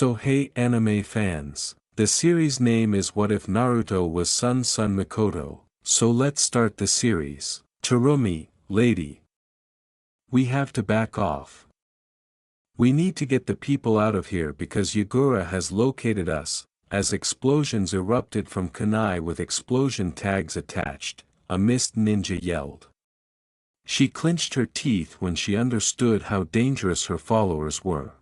So hey anime fans, the series name is What If Naruto Was Son Mikoto, so let's start the series. Terumi, lady. We have to back off. We need to get the people out of here because Yagura has located us, as explosions erupted from kunai with explosion tags attached, a mist ninja yelled. She clenched her teeth when she understood how dangerous her followers were.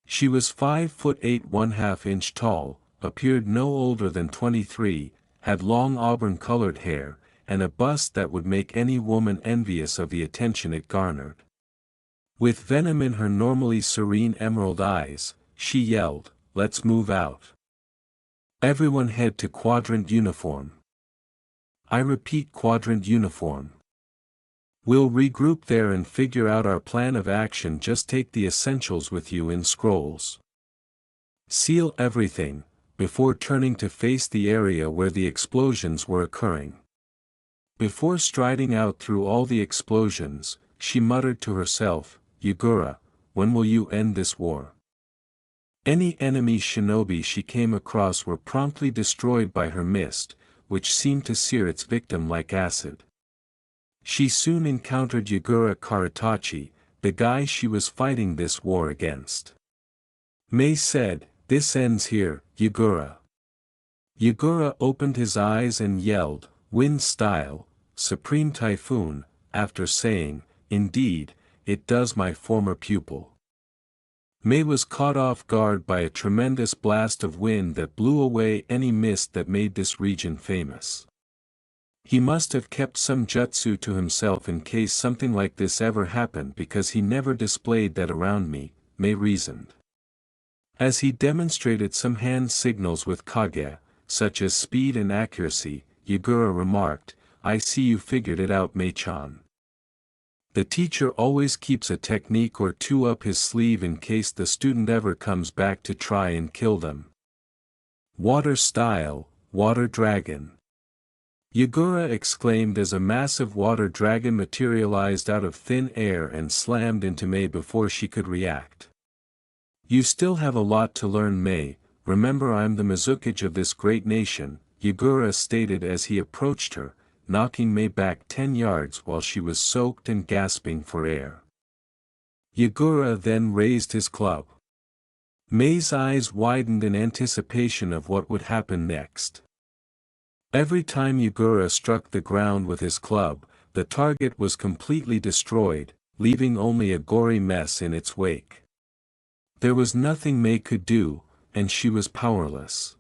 She was 5'8" 1/2 inch tall, appeared no older than 23, had long auburn-colored hair, and a bust that would make any woman envious of the attention it garnered. With venom in her normally serene emerald eyes, she yelled, "Let's move out. Everyone head to quadrant uniform. I repeat, quadrant uniform. We'll regroup there and figure out our plan of action. Just take the essentials with you in scrolls. Seal everything, before turning to face the area where the explosions were occurring." Before striding out through all the explosions, she muttered to herself, "Yagura, when will you end this war?" Any enemy shinobi she came across were promptly destroyed by her mist, which seemed to sear its victim like acid. She soon encountered Yagura Karatachi, the guy she was fighting this war against. Mei said, "This ends here, Yagura." Yagura opened his eyes and yelled, "Wind style, Supreme Typhoon," after saying, "Indeed, it does, my former pupil." Mei was caught off guard by a tremendous blast of wind that blew away any mist that made this region famous. He must have kept some jutsu to himself in case something like this ever happened, because he never displayed that around me, Mei reasoned. As he demonstrated some hand signals with kage, such as speed and accuracy, Yagura remarked, "I see you figured it out, Mei-chan." The teacher always keeps a technique or two up his sleeve in case the student ever comes back to try and kill them. Water style, water dragon. Yagura exclaimed as a massive water dragon materialized out of thin air and slammed into Mei before she could react. "You still have a lot to learn, Mei. Remember, I'm the Mizukage of this great nation," Yagura stated as he approached her, knocking Mei back 10 yards while she was soaked and gasping for air. Yagura then raised his club. Mei's eyes widened in anticipation of what would happen next. Every time Yagura struck the ground with his club, the target was completely destroyed, leaving only a gory mess in its wake. There was nothing Mei could do, and she was powerless.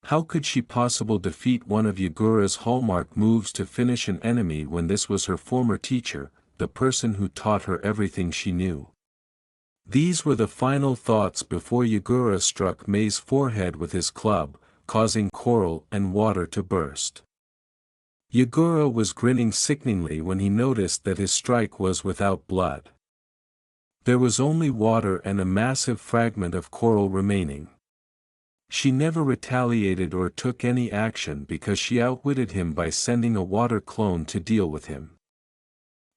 How could she possibly defeat one of Yagura's hallmark moves to finish an enemy when this was her former teacher, the person who taught her everything she knew? These were the final thoughts before Yagura struck Mei's forehead with his club, causing coral and water to burst. Yagura was grinning sickeningly when he noticed that his strike was without blood. There was only water and a massive fragment of coral remaining. She never retaliated or took any action because she outwitted him by sending a water clone to deal with him.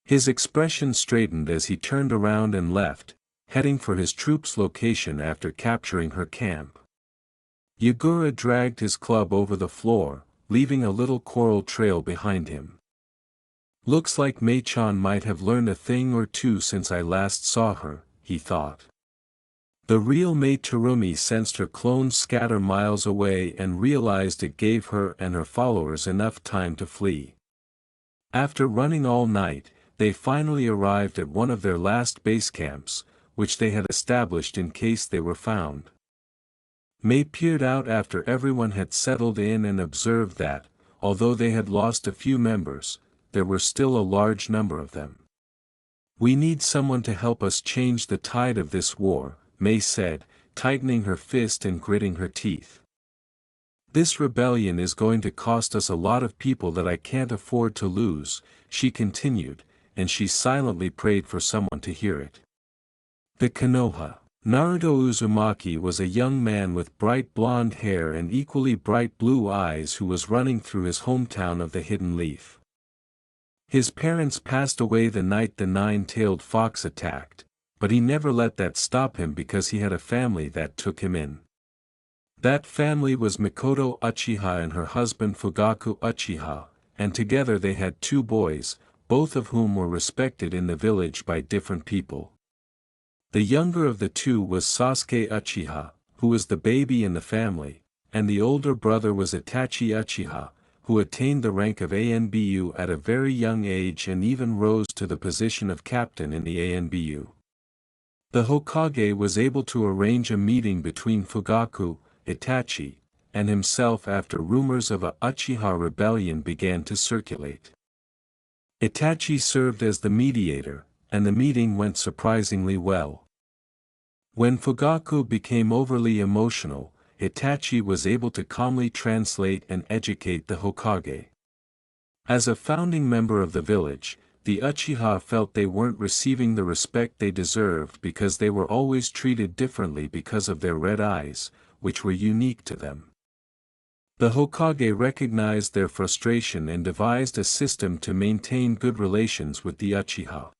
His expression straightened as he turned around and left, heading for his troops' location after capturing her camp. Yagura dragged his club over the floor, leaving a little coral trail behind him. "Looks like Mei-chan might have learned a thing or two since I last saw her," he thought. The real Mei Terumi sensed her clone scatter miles away and realized it gave her and her followers enough time to flee. After running all night, they finally arrived at one of their last base camps, which they had established in case they were found. Mei peered out after everyone had settled in and observed that, although they had lost a few members, there were still a large number of them. "We need someone to help us change the tide of this war," Mei said, tightening her fist and gritting her teeth. "This rebellion is going to cost us a lot of people that I can't afford to lose," she continued, and she silently prayed for someone to hear it. The Konoha. Naruto Uzumaki was a young man with bright blonde hair and equally bright blue eyes who was running through his hometown of the Hidden Leaf. His parents passed away the night the nine-tailed fox attacked, but he never let that stop him because he had a family that took him in. That family was Mikoto Uchiha and her husband Fugaku Uchiha, and together they had 2 boys, both of whom were respected in the village by different people. The younger of the 2 was Sasuke Uchiha, who was the baby in the family, and the older brother was Itachi Uchiha, who attained the rank of ANBU at a very young age and even rose to the position of captain in the ANBU. The Hokage was able to arrange a meeting between Fugaku, Itachi, and himself after rumors of a Uchiha rebellion began to circulate. Itachi served as the mediator, and the meeting went surprisingly well. When Fugaku became overly emotional, Itachi was able to calmly translate and educate the Hokage. As a founding member of the village, the Uchiha felt they weren't receiving the respect they deserved because they were always treated differently because of their red eyes, which were unique to them. The Hokage recognized their frustration and devised a system to maintain good relations with the Uchiha.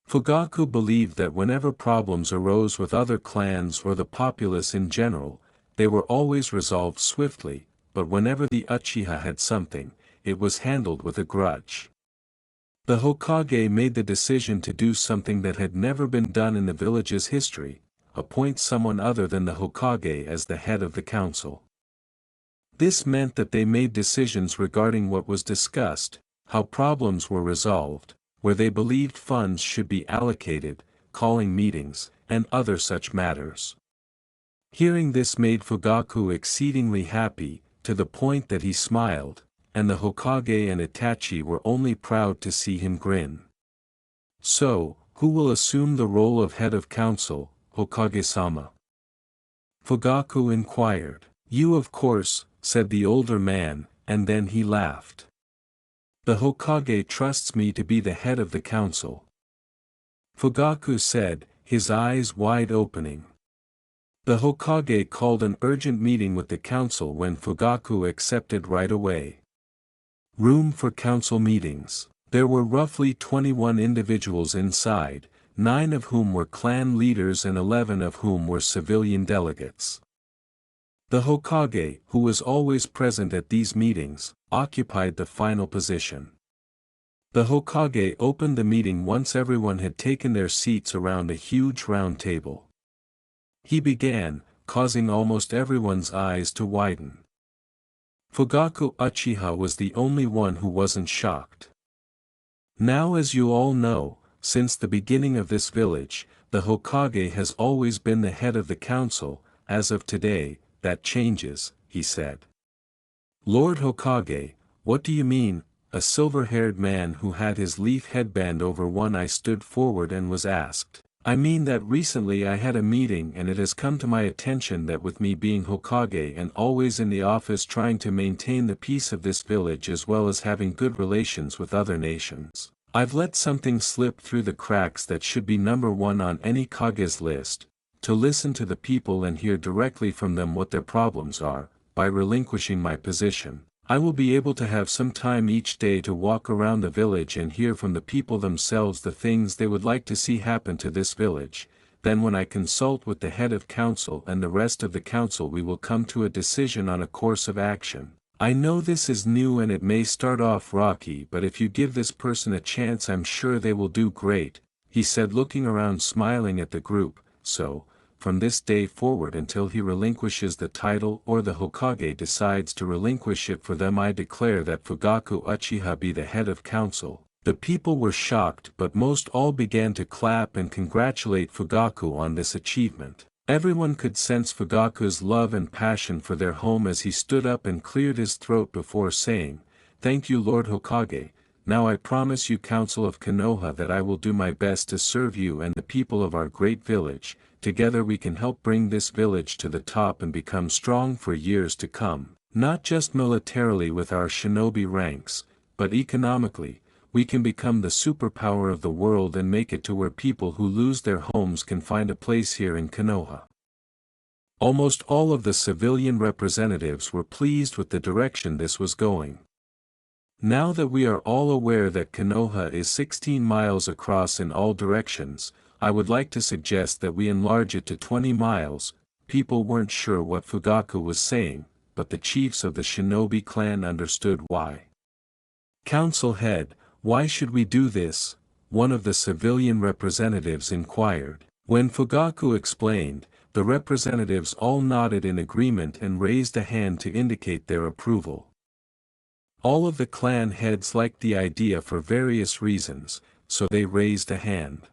Fugaku believed that whenever problems arose with other clans or the populace in general, they were always resolved swiftly, but whenever the Uchiha had something, it was handled with a grudge. The Hokage made the decision to do something that had never been done in the village's history: appoint someone other than the Hokage as the head of the council. This meant that they made decisions regarding what was discussed, how problems were resolved, where they believed funds should be allocated, calling meetings, and other such matters. Hearing this made Fugaku exceedingly happy, to the point that he smiled, and the Hokage and Itachi were only proud to see him grin. "So, who will assume the role of head of council, Hokage-sama?" Fugaku inquired. "You, of course," said the older man, and then he laughed. "The Hokage trusts me to be the head of the council," Fugaku said, his eyes wide opening. The Hokage called an urgent meeting with the council when Fugaku accepted right away. Room for council meetings. There were roughly 21 individuals inside, 9 of whom were clan leaders and 11 of whom were civilian delegates. The Hokage, who was always present at these meetings, occupied the final position. The Hokage opened the meeting once everyone had taken their seats around a huge round table. He began, causing almost everyone's eyes to widen. Fugaku Uchiha was the only one who wasn't shocked. "Now, as you all know, since the beginning of this village, the Hokage has always been the head of the council. As of today, that changes," he said. "Lord Hokage, what do you mean?" A silver-haired man who had his leaf headband over one eye stood forward and was asked. "I mean that recently I had a meeting and it has come to my attention that with me being Hokage and always in the office trying to maintain the peace of this village as well as having good relations with other nations, I've let something slip through the cracks that should be number 1 on any Kage's list, to listen to the people and hear directly from them what their problems are. By relinquishing my position, I will be able to have some time each day to walk around the village and hear from the people themselves the things they would like to see happen to this village. Then when I consult with the head of council and the rest of the council we will come to a decision on a course of action. I know this is new and it may start off rocky, but if you give this person a chance I'm sure they will do great," he said, looking around smiling at the group. "So, from this day forward until he relinquishes the title or the Hokage decides to relinquish it for them, I declare that Fugaku Uchiha be the head of council." The people were shocked, but most all began to clap and congratulate Fugaku on this achievement. Everyone could sense Fugaku's love and passion for their home as he stood up and cleared his throat before saying, "Thank you, Lord Hokage. Now I promise you, Council of Konoha, that I will do my best to serve you and the people of our great village. Together we can help bring this village to the top and become strong for years to come, not just militarily with our shinobi ranks, but economically. We can become the superpower of the world and make it to where people who lose their homes can find a place here in Konoha." Almost all of the civilian representatives were pleased with the direction this was going. "Now that we are all aware that Konoha is 16 miles across in all directions, I would like to suggest that we enlarge it to 20 miles. People weren't sure what Fugaku was saying, but the chiefs of the shinobi clan understood why. Council head, why should we do this? One of the civilian representatives inquired. When Fugaku explained, the representatives all nodded in agreement and raised a hand to indicate their approval. All of the clan heads liked the idea for various reasons, so they raised a hand.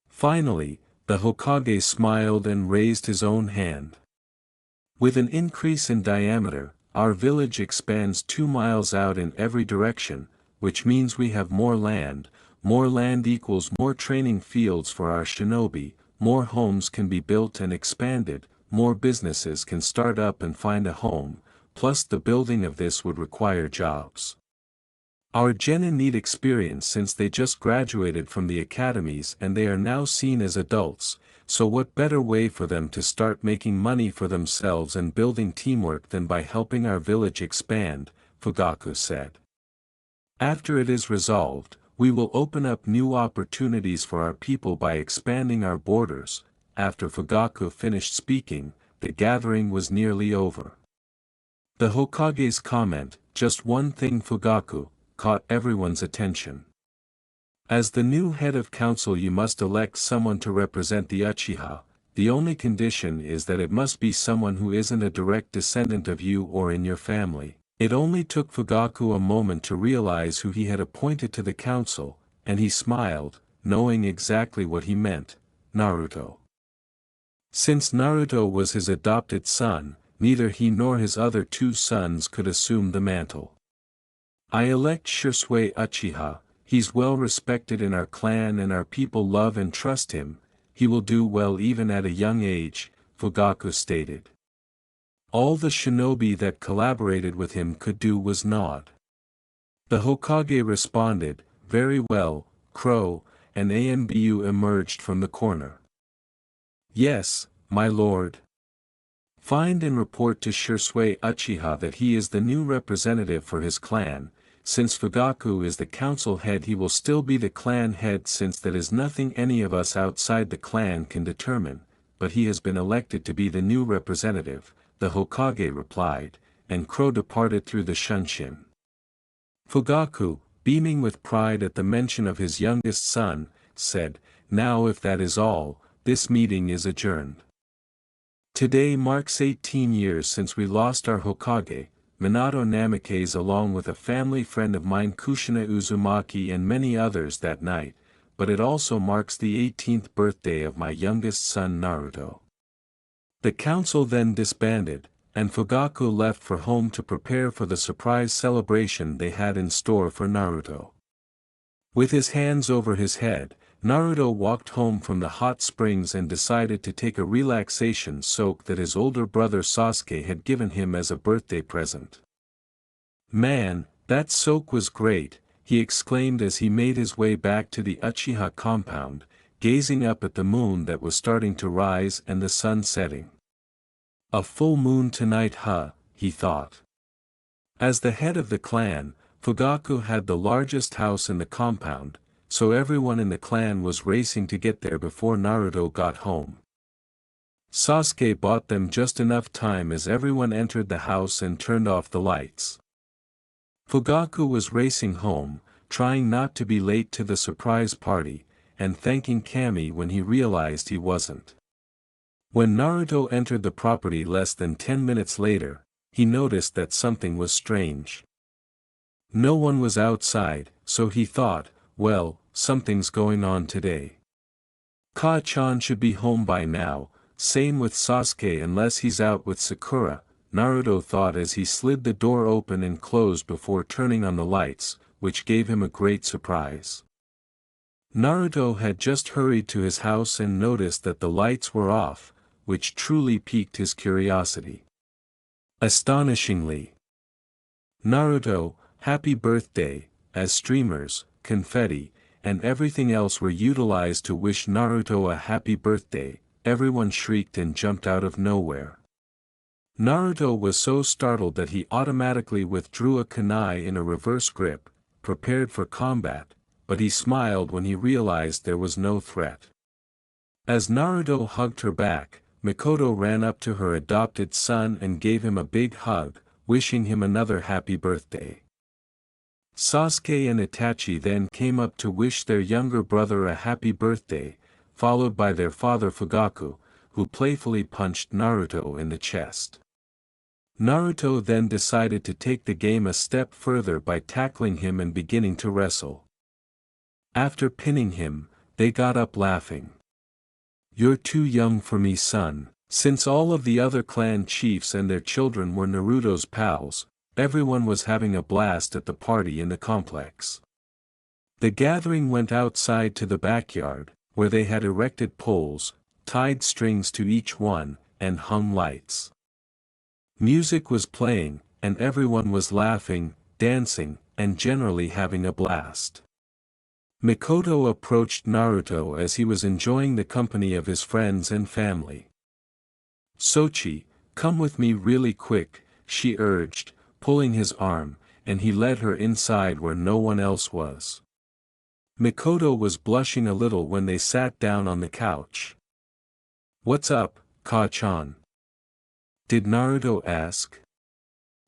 Finally, the Hokage smiled and raised his own hand. With an increase in diameter, our village expands 2 miles out in every direction, which means we have more land equals more training fields for our shinobi, more homes can be built and expanded, more businesses can start up and find a home, plus the building of this would require jobs. Our genin need experience since they just graduated from the academies and they are now seen as adults, so what better way for them to start making money for themselves and building teamwork than by helping our village expand, Fugaku said. After it is resolved, we will open up new opportunities for our people by expanding our borders. After Fugaku finished speaking, the gathering was nearly over. The Hokage's comment, just one thing Fugaku, caught everyone's attention. As the new head of council you must elect someone to represent the Uchiha, the only condition is that it must be someone who isn't a direct descendant of you or in your family. It only took Fugaku a moment to realize who he had appointed to the council, and he smiled, knowing exactly what he meant, Naruto. Since Naruto was his adopted son, neither he nor his other 2 sons could assume the mantle. I elect Shisui Uchiha, he's well respected in our clan and our people love and trust him, he will do well even at a young age, Fugaku stated. All the shinobi that collaborated with him could do was nod. The Hokage responded, very well, Crow, and Anbu emerged from the corner. Yes, my lord. Find and report to Shisui Uchiha that he is the new representative for his clan. Since Fugaku is the council head he will still be the clan head since that is nothing any of us outside the clan can determine, but he has been elected to be the new representative, the Hokage replied, and Crow departed through the Shunshin. Fugaku, beaming with pride at the mention of his youngest son, said, now if that is all, this meeting is adjourned. Today marks 18 years since we lost our Hokage, Minato Namikaze along with a family friend of mine Kushina Uzumaki and many others that night, but it also marks the 18th birthday of my youngest son Naruto. The council then disbanded, and Fugaku left for home to prepare for the surprise celebration they had in store for Naruto. With his hands over his head, Naruto walked home from the hot springs and decided to take a relaxation soak that his older brother Sasuke had given him as a birthday present. Man, that soak was great, he exclaimed as he made his way back to the Uchiha compound, gazing up at the moon that was starting to rise and the sun setting. A full moon tonight, he thought. As the head of the clan, Fugaku had the largest house in the compound, so everyone in the clan was racing to get there before Naruto got home. Sasuke bought them just enough time as everyone entered the house and turned off the lights. Fugaku was racing home, trying not to be late to the surprise party, and thanking Kami when he realized he wasn't. When Naruto entered the property less than 10 minutes later, he noticed that something was strange. No one was outside, so he thought, well, something's going on today. Ka-chan should be home by now, same with Sasuke unless he's out with Sakura, Naruto thought as he slid the door open and closed before turning on the lights, which gave him a great surprise. Naruto had just hurried to his house and noticed that the lights were off, which truly piqued his curiosity. Astonishingly, Naruto, happy birthday, as streamers, confetti, and everything else were utilized to wish Naruto a happy birthday, everyone shrieked and jumped out of nowhere. Naruto was so startled that he automatically withdrew a kunai in a reverse grip, prepared for combat, but he smiled when he realized there was no threat. As Naruto hugged her back, Mikoto ran up to her adopted son and gave him a big hug, wishing him another happy birthday. Sasuke and Itachi then came up to wish their younger brother a happy birthday, followed by their father Fugaku, who playfully punched Naruto in the chest. Naruto then decided to take the game a step further by tackling him and beginning to wrestle. After pinning him, they got up laughing. "You're too young for me, son." Since all of the other clan chiefs and their children were Naruto's pals, everyone was having a blast at the party in the complex. The gathering went outside to the backyard, where they had erected poles, tied strings to each one, and hung lights. Music was playing, and everyone was laughing, dancing, and generally having a blast. Mikoto approached Naruto as he was enjoying the company of his friends and family. "Sochi, come with me really quick," she urged, pulling his arm, and he led her inside where no one else was. Mikoto was blushing a little when they sat down on the couch. "What's up, Ka-chan?" did Naruto ask.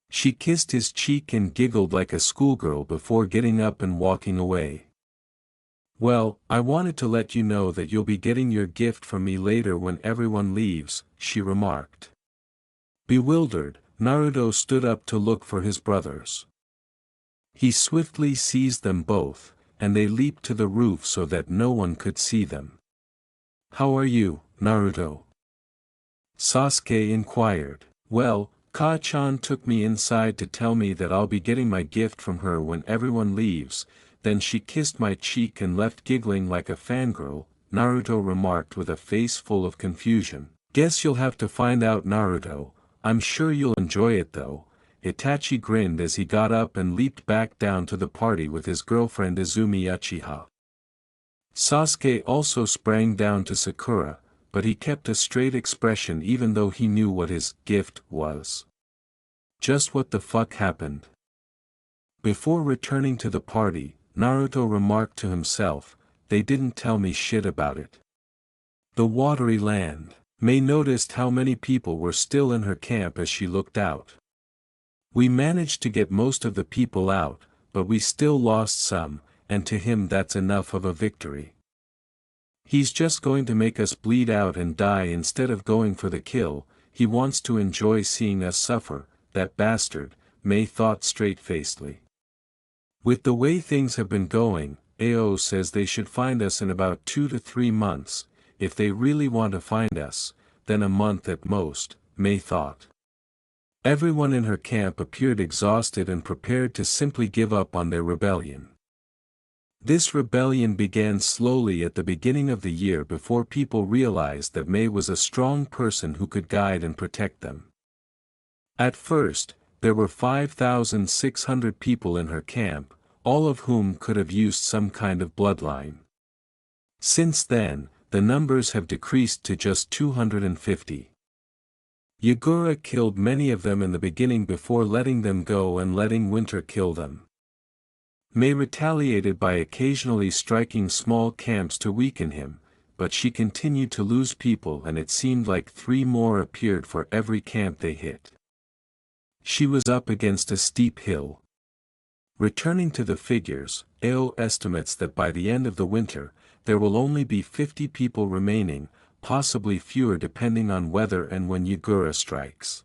She kissed his cheek and giggled like a schoolgirl before getting up and walking away. "Well, I wanted to let you know that you'll be getting your gift from me later when everyone leaves," she remarked. Bewildered, Naruto stood up to look for his brothers. He swiftly seized them both, and they leaped to the roof so that no one could see them. "How are you, Naruto?" Sasuke inquired. "Well, Ka-chan took me inside to tell me that I'll be getting my gift from her when everyone leaves, then she kissed my cheek and left giggling like a fangirl," Naruto remarked with a face full of confusion. "Guess you'll have to find out, Naruto. I'm sure you'll enjoy it though." Itachi grinned as he got up and leaped back down to the party with his girlfriend Izumi Uchiha. Sasuke also sprang down to Sakura, but he kept a straight expression even though he knew what his gift was. Just what the fuck happened? Before returning to the party, Naruto remarked to himself, "They didn't tell me shit about it." The watery land. May noticed how many people were still in her camp as she looked out. "We managed to get most of the people out, but we still lost some, and to him that's enough of a victory. He's just going to make us bleed out and die instead of going for the kill. He wants to enjoy seeing us suffer, that bastard," May thought straight-facedly. "With the way things have been going, AO says they should find us in about 2 to 3 months, if they really want to find us, then a month at most," May thought. Everyone in her camp appeared exhausted and prepared to simply give up on their rebellion. This rebellion began slowly at the beginning of the year before people realized that May was a strong person who could guide and protect them. At first, there were 5,600 people in her camp, all of whom could have used some kind of bloodline. Since then, the numbers have decreased to just 250. Yagura killed many of them in the beginning before letting them go and letting winter kill them. May retaliated by occasionally striking small camps to weaken him, but she continued to lose people and it seemed like 3 more appeared for every camp they hit. She was up against a steep hill. Returning to the figures, AO estimates that by the end of the winter, there will only be 50 people remaining, possibly fewer depending on weather and when Yagura strikes.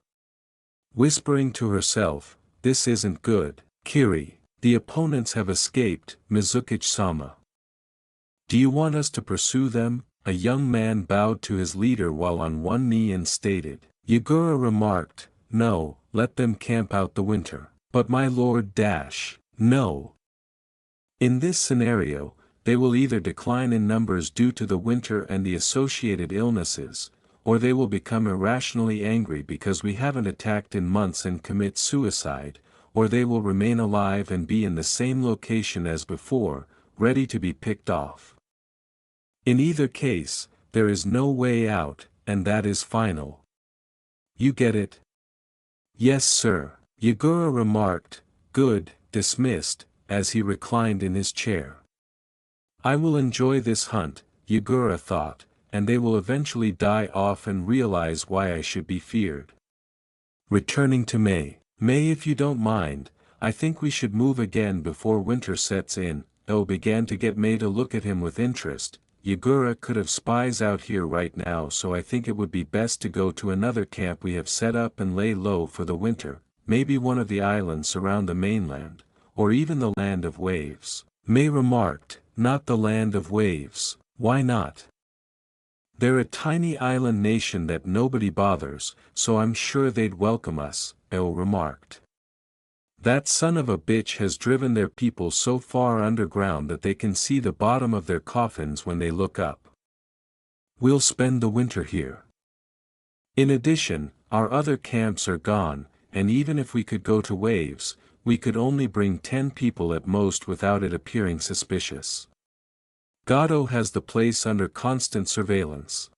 Whispering to herself, "This isn't good, Kiri, the opponents have escaped, Mizukichi-sama. Do you want us to pursue them?" A young man bowed to his leader while on one knee and stated. Yagura remarked, "No, let them camp out the winter." "But my lord no. In this scenario, they will either decline in numbers due to the winter and the associated illnesses, or they will become irrationally angry because we haven't attacked in months and commit suicide, or they will remain alive and be in the same location as before, ready to be picked off. In either case, there is no way out, and that is final. You get it?" "Yes, sir," Yagura remarked, "Good, dismissed," as he reclined in his chair. "I will enjoy this hunt," Yagura thought, and they will eventually die off and realize why I should be feared. Returning to May. May, if you don't mind, I think we should move again before winter sets in. Oh, began to get May to look at him with interest. Yagura could have spies out here right now, so I think it would be best to go to another camp we have set up and lay low for the winter, maybe one of the islands around the mainland, or even the land of waves. May remarked, not the land of waves, why not? They're a tiny island nation that nobody bothers, so I'm sure they'd welcome us, El remarked. That son of a bitch has driven their people so far underground that they can see the bottom of their coffins when they look up. We'll spend the winter here. In addition, our other camps are gone, and even if we could go to waves, we could only bring 10 people at most without it appearing suspicious. Gato has the place under constant surveillance.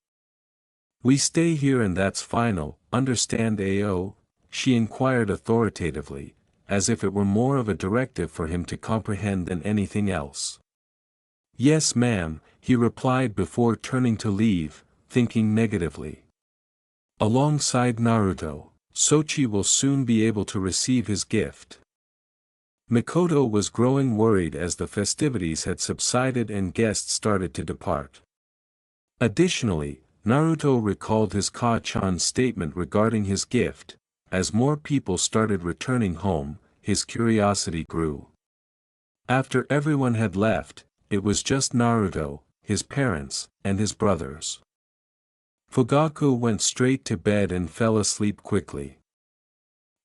We stay here and that's final, understand AO? She inquired authoritatively, as if it were more of a directive for him to comprehend than anything else. Yes ma'am, he replied before turning to leave, thinking negatively. Alongside Naruto, Sochi will soon be able to receive his gift. Mikoto was growing worried as the festivities had subsided and guests started to depart. Additionally, Naruto recalled his Ka-chan's statement regarding his gift. As more people started returning home, his curiosity grew. After everyone had left, it was just Naruto, his parents, and his brothers. Fugaku went straight to bed and fell asleep quickly.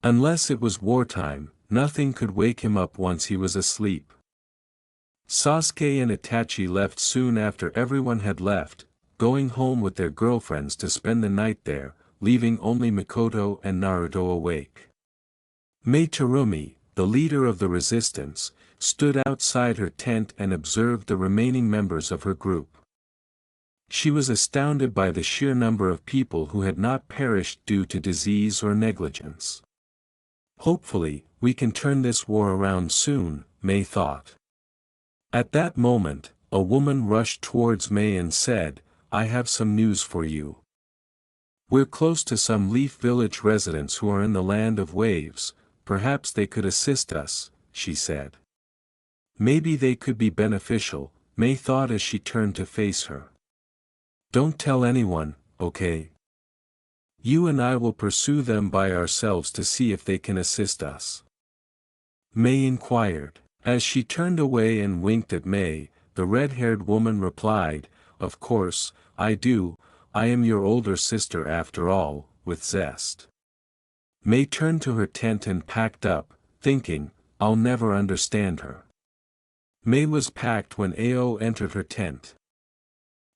Unless it was wartime, nothing could wake him up once he was asleep. Sasuke and Itachi left soon after everyone had left, going home with their girlfriends to spend the night there, leaving only Mikoto and Naruto awake. Mei Terumi, the leader of the resistance, stood outside her tent and observed the remaining members of her group. She was astounded by the sheer number of people who had not perished due to disease or negligence. Hopefully, we can turn this war around soon, Mei thought. At that moment, a woman rushed towards Mei and said, I have some news for you. We're close to some Leaf Village residents who are in the land of waves, perhaps they could assist us, she said. Maybe they could be beneficial, Mei thought as she turned to face her. Don't tell anyone, okay? You and I will pursue them by ourselves to see if they can assist us. Mei inquired. As she turned away and winked at Mei, the red-haired woman replied, Of course, I do, I am your older sister after all, with zest. Mei turned to her tent and packed up, thinking, I'll never understand her. Mei was packed when Ao entered her tent.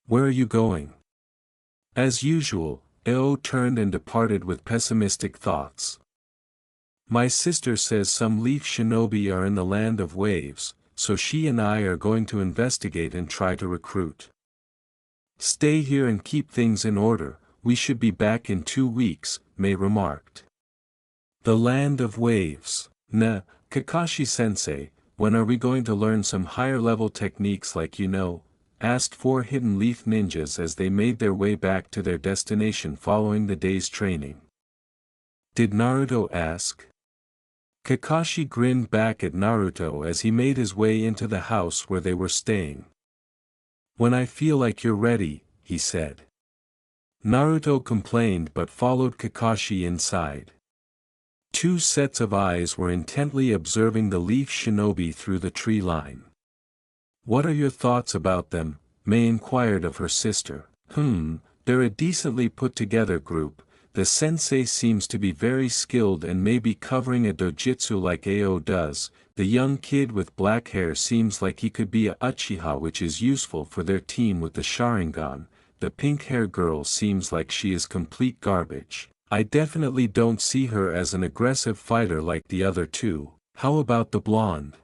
Where are you going? As usual, Ao turned and departed with pessimistic thoughts. My sister says some Leaf Shinobi are in the land of waves, so she and I are going to investigate and try to recruit. Stay here and keep things in order, we should be back in 2 weeks, Mei remarked. The land of waves. Kakashi-sensei, when are we going to learn some higher-level techniques like asked 4 hidden leaf ninjas as they made their way back to their destination following the day's training. Did Naruto ask? Kakashi grinned back at Naruto as he made his way into the house where they were staying. When I feel like you're ready, he said. Naruto complained but followed Kakashi inside. 2 sets of eyes were intently observing the Leaf Shinobi through the tree line. What are your thoughts about them? Mei inquired of her sister. They're a decently put-together group. The sensei seems to be very skilled and may be covering a dojutsu like Ao does. The young kid with black hair seems like he could be a Uchiha, which is useful for their team with the Sharingan. The pink-haired girl seems like she is complete garbage. I definitely don't see her as an aggressive fighter like the other 2. How about the blonde?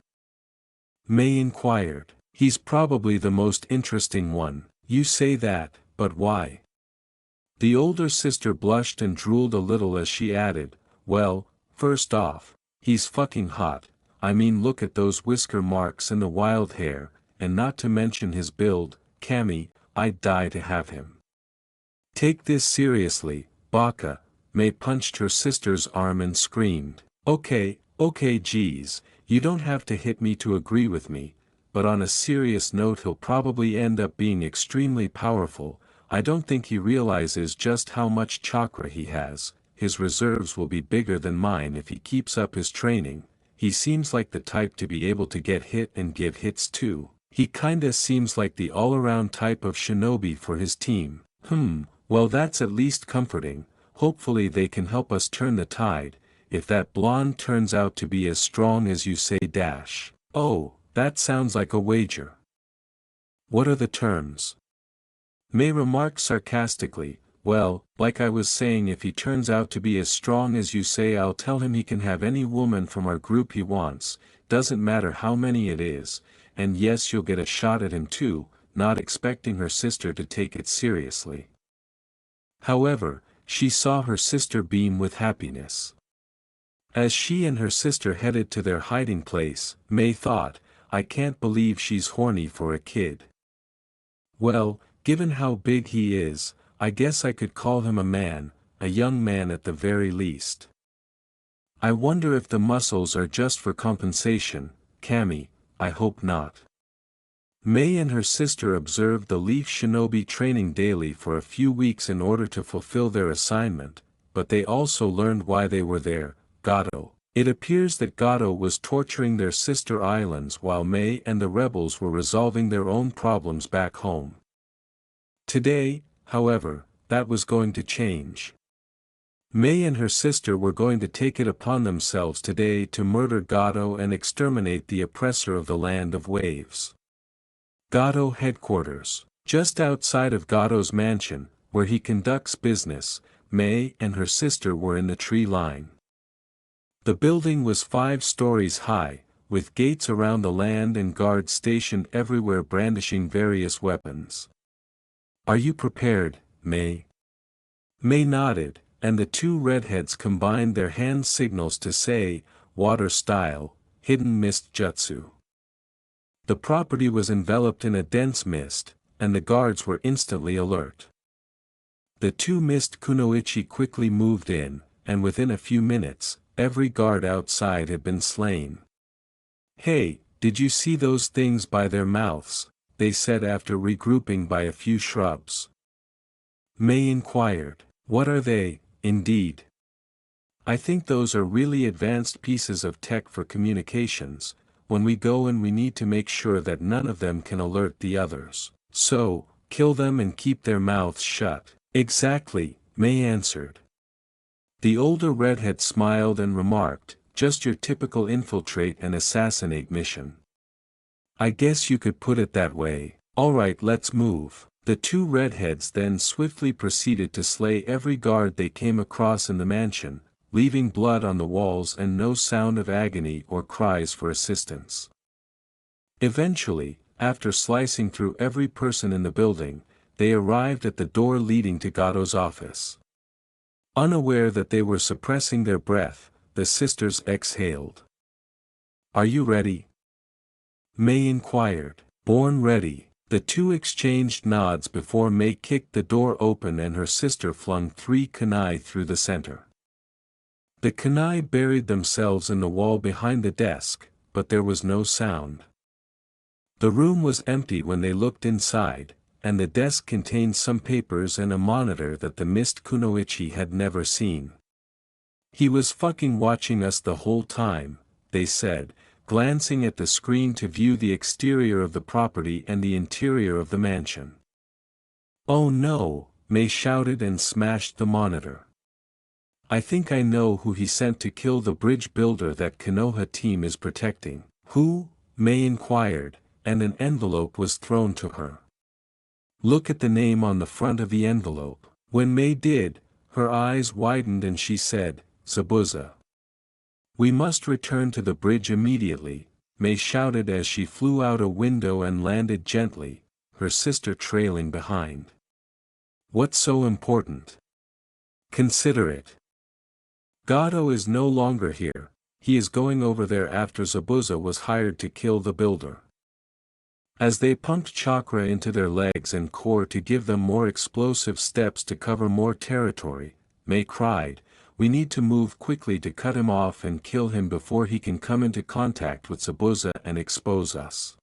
Mei inquired. He's probably the most interesting one. You say that, but why? The older sister blushed and drooled a little as she added, well, first off, he's fucking hot, I mean look at those whisker marks and the wild hair, and not to mention his build, Kami, I'd die to have him. Take this seriously, Baka. May punched her sister's arm and screamed. Okay, geez, you don't have to hit me to agree with me, but on a serious note he'll probably end up being extremely powerful. I don't think he realizes just how much chakra he has. His reserves will be bigger than mine if he keeps up his training. He seems like the type to be able to get hit and give hits too. He kinda seems like the all-around type of shinobi for his team. Well, that's at least comforting. Hopefully they can help us turn the tide, if that blonde turns out to be as strong as you say dash. Oh, that sounds like a wager. What are the terms? May remarked sarcastically. Well, like I was saying, if he turns out to be as strong as you say, I'll tell him he can have any woman from our group he wants, doesn't matter how many it is, and yes, you'll get a shot at him too, not expecting her sister to take it seriously. However, she saw her sister beam with happiness. As she and her sister headed to their hiding place, May thought, I can't believe she's horny for a kid. Well, given how big he is, I guess I could call him a man, a young man at the very least. I wonder if the muscles are just for compensation, Cammy, I hope not. May and her sister observed the Leaf Shinobi training daily for a few weeks in order to fulfill their assignment, but they also learned why they were there. Gato. It appears that Gato was torturing their sister islands while May and the rebels were resolving their own problems back home. Today, however, that was going to change. May and her sister were going to take it upon themselves today to murder Gato and exterminate the oppressor of the land of waves. Gato headquarters. Just outside of Gato's mansion, where he conducts business, May and her sister were in the tree line. The building was 5 stories high, with gates around the land and guards stationed everywhere brandishing various weapons. Are you prepared, May? May nodded, and the two redheads combined their hand signals to say, water style, hidden mist jutsu. The property was enveloped in a dense mist, and the guards were instantly alert. The two mist kunoichi quickly moved in, and within a few minutes, every guard outside had been slain. Hey, did you see those things by their mouths? They said after regrouping by a few shrubs. May inquired. What are they, indeed? I think those are really advanced pieces of tech for communications, when we go and we need to make sure that none of them can alert the others. So, kill them and keep their mouths shut. Exactly, May answered. The older redhead smiled and remarked, just your typical infiltrate and assassinate mission. I guess you could put it that way. Alright, let's move. The two redheads then swiftly proceeded to slay every guard they came across in the mansion, leaving blood on the walls and no sound of agony or cries for assistance. Eventually, after slicing through every person in the building, they arrived at the door leading to Gato's office. Unaware that they were suppressing their breath, the sisters exhaled. Are you ready? May inquired. Born ready. The two exchanged nods before May kicked the door open and her sister flung 3 kunai through the center. The kunai buried themselves in the wall behind the desk, but there was no sound. The room was empty when they looked inside, and the desk contained some papers and a monitor that the mist kunoichi had never seen. He was fucking watching us the whole time, they said, glancing at the screen to view the exterior of the property and the interior of the mansion. Oh no, May shouted and smashed the monitor. I think I know who he sent to kill the bridge builder that Konoha team is protecting. Who? May inquired, and an envelope was thrown to her. Look at the name on the front of the envelope. When May did, her eyes widened and she said, Zabuza. We must return to the bridge immediately, May shouted as she flew out a window and landed gently, her sister trailing behind. What's so important? Consider it. Gato is no longer here, he is going over there after Zabuza was hired to kill the builder. As they pumped chakra into their legs and core to give them more explosive steps to cover more territory, Mei cried, "We need to move quickly to cut him off and kill him before he can come into contact with Zabuza and expose us."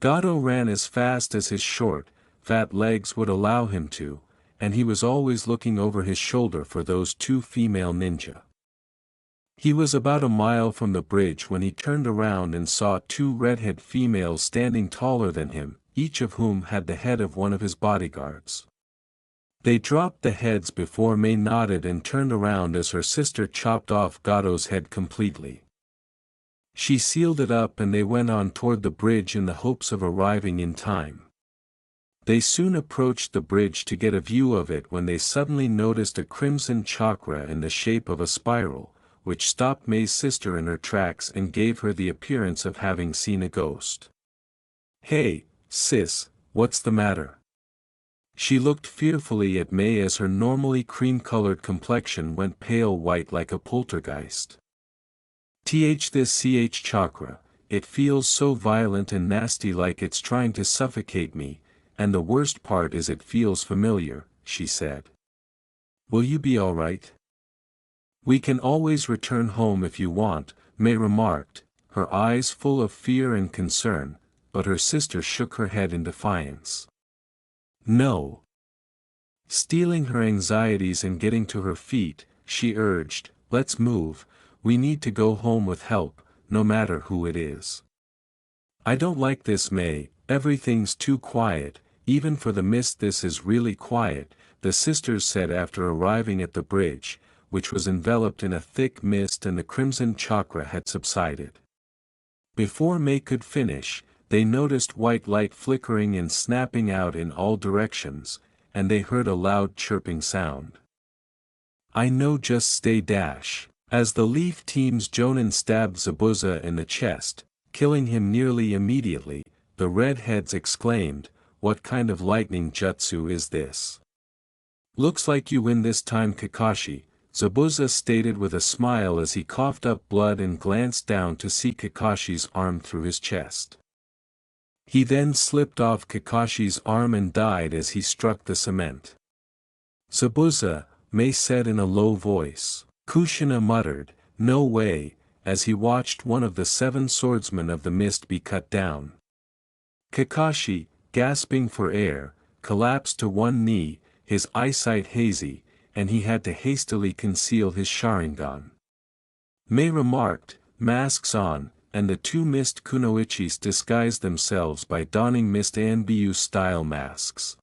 Gato ran as fast as his short, fat legs would allow him to, and he was always looking over his shoulder for those two female ninja. He was about a mile from the bridge when he turned around and saw two redhead females standing taller than him, each of whom had the head of one of his bodyguards. They dropped the heads before Mei nodded and turned around as her sister chopped off Gato's head completely. She sealed it up and they went on toward the bridge in the hopes of arriving in time. They soon approached the bridge to get a view of it when they suddenly noticed a crimson chakra in the shape of a spiral, which stopped Mei's sister in her tracks and gave her the appearance of having seen a ghost. "Hey, sis, what's the matter?" She looked fearfully at Mei as her normally cream-colored complexion went pale white like a poltergeist. This chakra, it feels so violent and nasty like it's trying to suffocate me, and the worst part is it feels familiar, she said. "Will you be alright?" "We can always return home if you want," Mei remarked, her eyes full of fear and concern, but her sister shook her head in defiance. "No." Stealing her anxieties and getting to her feet, she urged, "Let's move, we need to go home with help, no matter who it is." "I don't like this, Mei, everything's too quiet, even for the mist this is really quiet," the sisters said after arriving at the bridge, which was enveloped in a thick mist and the crimson chakra had subsided. Before Mei could finish, they noticed white light flickering and snapping out in all directions, and they heard a loud chirping sound. "I know, just stay dash." As the Leaf Team's Jonin stabbed Zabuza in the chest, killing him nearly immediately, the redheads exclaimed, "What kind of lightning jutsu is this?" "Looks like you win this time, Kakashi," Zabuza stated with a smile as he coughed up blood and glanced down to see Kakashi's arm through his chest. He then slipped off Kakashi's arm and died as he struck the cement. "Zabuza," Mei said in a low voice. Kushina muttered, "No way," as he watched one of the 7 swordsmen of the mist be cut down. Kakashi, gasping for air, collapsed to one knee, his eyesight hazy, and he had to hastily conceal his Sharingan. Mei remarked, "Masks on," and the 2 mist kunoichis disguised themselves by donning mist Anbu-style masks.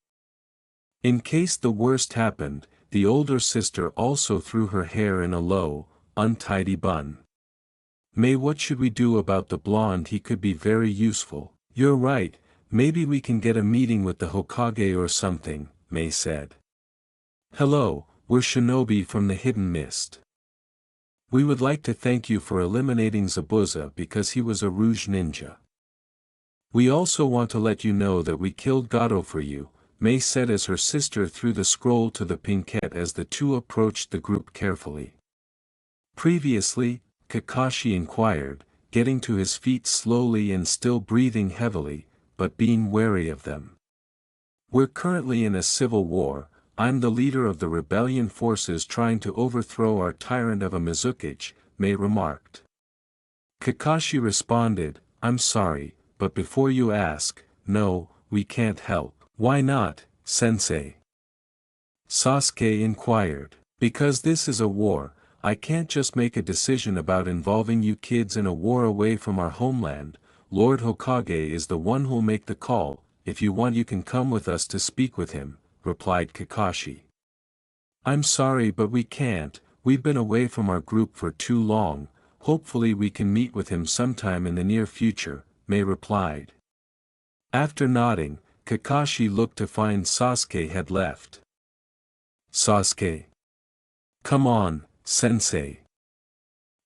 In case the worst happened, the older sister also threw her hair in a low, untidy bun. "Mei, what should we do about the blonde? He could be very useful." "You're right, maybe we can get a meeting with the Hokage or something," Mei said. "Hello, we're Shinobi from the Hidden Mist. We would like to thank you for eliminating Zabuza because he was a Rouge ninja. We also want to let you know that we killed Gato for you," Mei said as her sister threw the scroll to the pinkette as the two approached the group carefully. "Previously?" Kakashi inquired, getting to his feet slowly and still breathing heavily, but being wary of them. "We're currently in a civil war. I'm the leader of the rebellion forces trying to overthrow our tyrant of a Mizukage," Mei remarked. Kakashi responded, "I'm sorry, but before you ask, no, we can't help." "Why not, sensei?" Sasuke inquired. "Because this is a war, I can't just make a decision about involving you kids in a war away from our homeland. Lord Hokage is the one who'll make the call. If you want you can come with us to speak with him," replied Kakashi. "I'm sorry but we can't, we've been away from our group for too long, hopefully we can meet with him sometime in the near future," Mei replied. After nodding, Kakashi looked to find Sasuke had left. "Sasuke. Come on, sensei."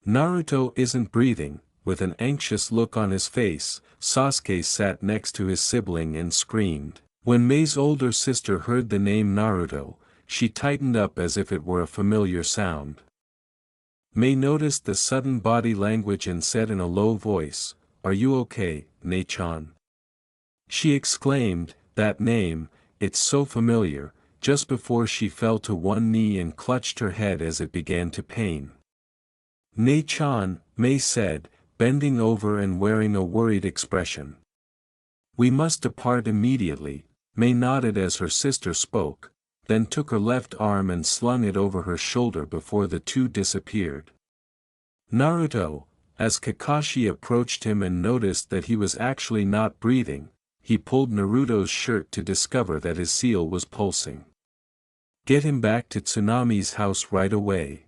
Naruto isn't breathing. With an anxious look on his face, Sasuke sat next to his sibling and screamed. When Mei's older sister heard the name Naruto, she tightened up as if it were a familiar sound. Mei noticed the sudden body language and said in a low voice, "Are you okay, Nei-chan?" She exclaimed, "That name, it's so familiar," just before she fell to one knee and clutched her head as it began to pain. "Nei-chan," Mei said, bending over and wearing a worried expression. "We must depart immediately," Mei nodded as her sister spoke, then took her left arm and slung it over her shoulder before the two disappeared. Naruto, as Kakashi approached him and noticed that he was actually not breathing, he pulled Naruto's shirt to discover that his seal was pulsing. "Get him back to Tsunami's house right away."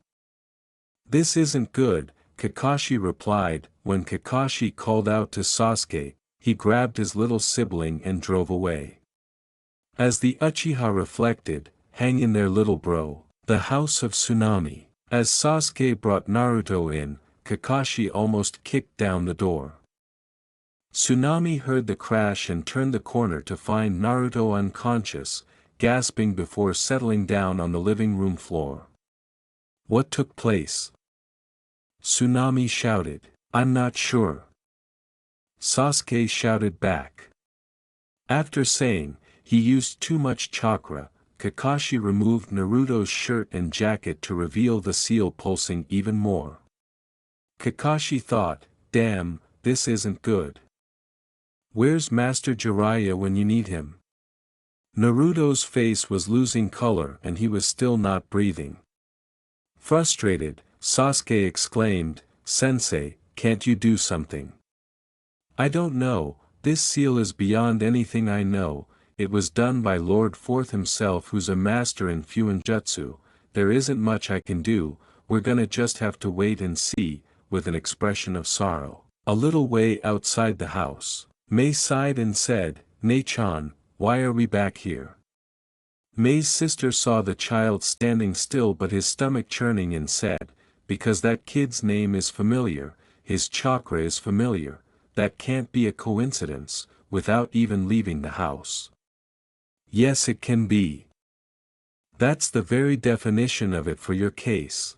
"This isn't good," Kakashi replied. When Kakashi called out to Sasuke, he grabbed his little sibling and drove away. As the Uchiha reflected, "Hang in there, little bro." The house of Tsunami. As Sasuke brought Naruto in, Kakashi almost kicked down the door. Tsunami heard the crash and turned the corner to find Naruto unconscious, gasping before settling down on the living room floor. "What took place?" Tsunami shouted. "I'm not sure." Sasuke shouted back. After saying, "He used too much chakra," Kakashi removed Naruto's shirt and jacket to reveal the seal pulsing even more. Kakashi thought, "Damn, this isn't good. Where's Master Jiraiya when you need him?" Naruto's face was losing color and he was still not breathing. Frustrated, Sasuke exclaimed, "Sensei, can't you do something?" "I don't know, this seal is beyond anything I know. It was done by Lord Fourth himself, who's a master in Fuinjutsu. There isn't much I can do, we're gonna just have to wait and see," with an expression of sorrow. A little way outside the house, Mei sighed and said, "Nei-chan, why are we back here?" Mei's sister saw the child standing still but his stomach churning and said, "Because that kid's name is familiar, his chakra is familiar, that can't be a coincidence, without even leaving the house." "Yes, it can be. That's the very definition of it for your case,"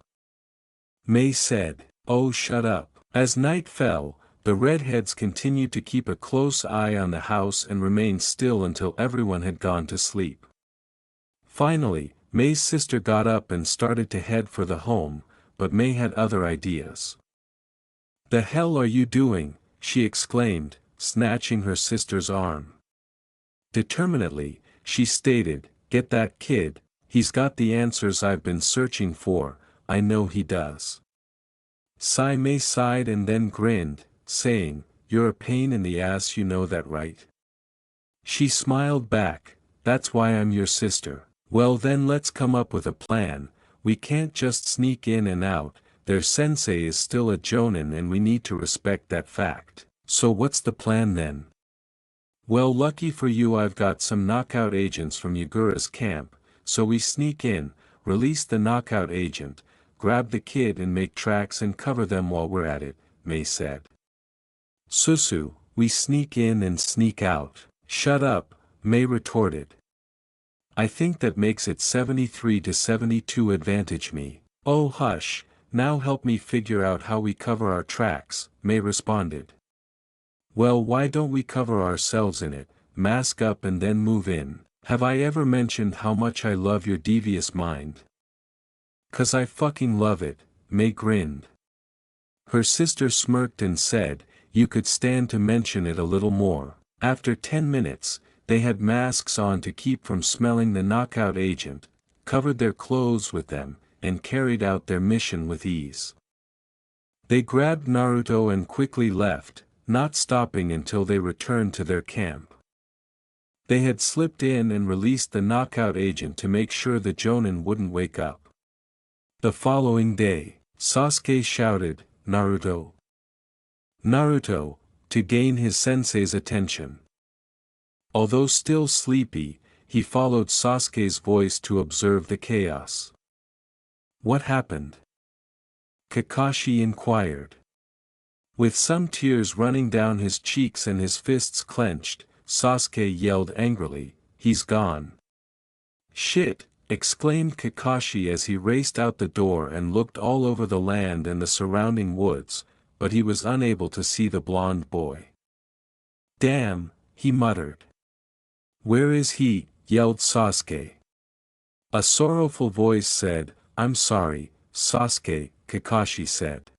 Mei said. "Oh, shut up." As night fell, the redheads continued to keep a close eye on the house and remained still until everyone had gone to sleep. Finally, Mei's sister got up and started to head for the home, but Mei had other ideas. "The hell are you doing?" she exclaimed, snatching her sister's arm. Determinedly, she stated, "Get that kid, he's got the answers I've been searching for, I know he does." Mei sighed and then grinned, saying, "You're a pain in the ass, you know that, right?" She smiled back, "That's why I'm your sister." "Well then let's come up with a plan, we can't just sneak in and out, their sensei is still a jonin and we need to respect that fact. So what's the plan then?" "Well, lucky for you I've got some knockout agents from Yagura's camp, so we sneak in, release the knockout agent, grab the kid and make tracks and cover them while we're at it," Mei said. "Susu, we sneak in and sneak out." "Shut up," Mei retorted. "I think that makes it 73-72 advantage me." "Oh hush, now help me figure out how we cover our tracks," Mei responded. "Well, why don't we cover ourselves in it, mask up and then move in? Have I ever mentioned how much I love your devious mind?" "'Cause I fucking love it," Mei grinned. Her sister smirked and said, "You could stand to mention it a little more." After 10 minutes, they had masks on to keep from smelling the knockout agent, covered their clothes with them, and carried out their mission with ease. They grabbed Naruto and quickly left, not stopping until they returned to their camp. They had slipped in and released the knockout agent to make sure the Jonin wouldn't wake up. The following day, Sasuke shouted, "Naruto! Naruto!" to gain his sensei's attention. Although still sleepy, he followed Sasuke's voice to observe the chaos. "What happened?" Kakashi inquired. With some tears running down his cheeks and his fists clenched, Sasuke yelled angrily, "He's gone." "Shit!" exclaimed Kakashi as he raced out the door and looked all over the land and the surrounding woods, but he was unable to see the blonde boy. "Damn, he muttered. "Where is he?" yelled Sasuke. A sorrowful voice said, "I'm sorry, Sasuke," Kakashi said.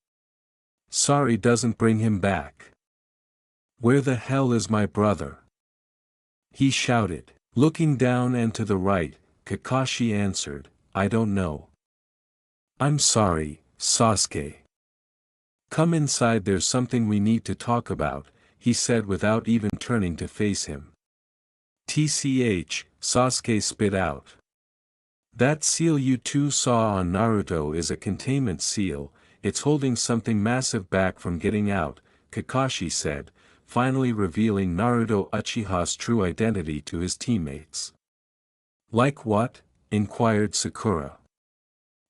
"Sorry doesn't bring him back." "Where the hell is my brother?" he shouted. Looking down and to the right, Kakashi answered, "I don't know." "I'm sorry, Sasuke." "Come inside, there's something we need to talk about," he said without even turning to face him. "TCH," Sasuke spit out. "That seal you two saw on Naruto is a containment seal, it's holding something massive back from getting out," Kakashi said, finally revealing Naruto Uchiha's true identity to his teammates. "Like what?" inquired Sakura.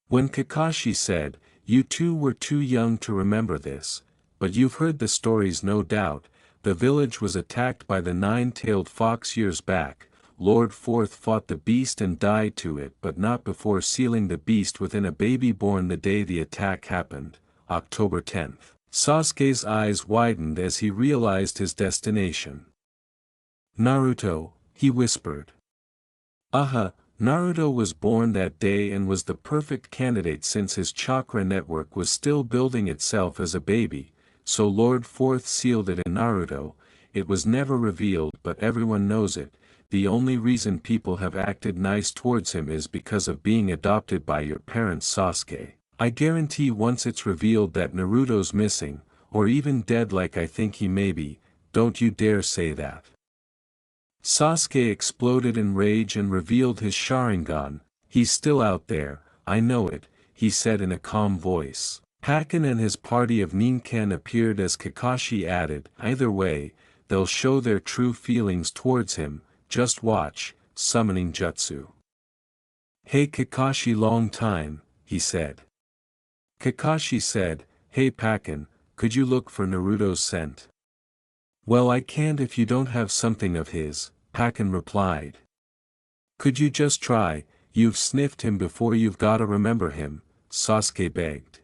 When Kakashi said, "You two were too young to remember this, but you've heard the stories no doubt, the village was attacked by the nine-tailed fox years back, Lord Fourth fought the beast and died to it but not before sealing the beast within a baby born the day the attack happened, October 10th. Sasuke's eyes widened as he realized his destination. "Naruto," he whispered. Naruto was born that day and was the perfect candidate since his chakra network was still building itself as a baby, so Lord Fourth sealed it in Naruto. It was never revealed but everyone knows it. The only reason people have acted nice towards him is because of being adopted by your parents, Sasuke. I guarantee once it's revealed that Naruto's missing, or even dead like I think he may be, don't you dare say that." Sasuke exploded in rage and revealed his Sharingan. "He's still out there, I know it," he said in a calm voice. Hakken and his party of Ninken appeared as Kakashi added, "Either way, they'll show their true feelings towards him, just watch," summoning jutsu. "Hey Kakashi, long time," he said. Kakashi said, "Hey Pakken, could you look for Naruto's scent?" "Well, I can't if you don't have something of his," Pakken replied. "Could you just try? You've sniffed him before, you've gotta remember him," Sasuke begged.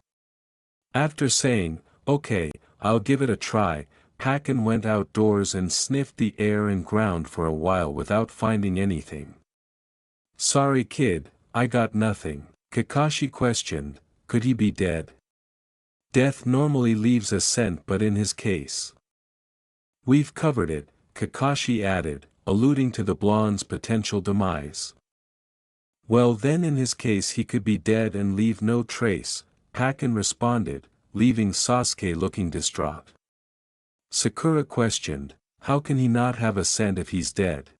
After saying, "Okay, I'll give it a try," Pakken went outdoors and sniffed the air and ground for a while without finding anything. "Sorry kid, I got nothing," Kakashi questioned. "Could he be dead?" "Death normally leaves a scent, but in his case, we've covered it," Kakashi added, alluding to the blonde's potential demise. "Well then in his case he could be dead and leave no trace," Pakken responded, leaving Sasuke looking distraught. Sakura questioned, "How can he not have a scent if he's dead?"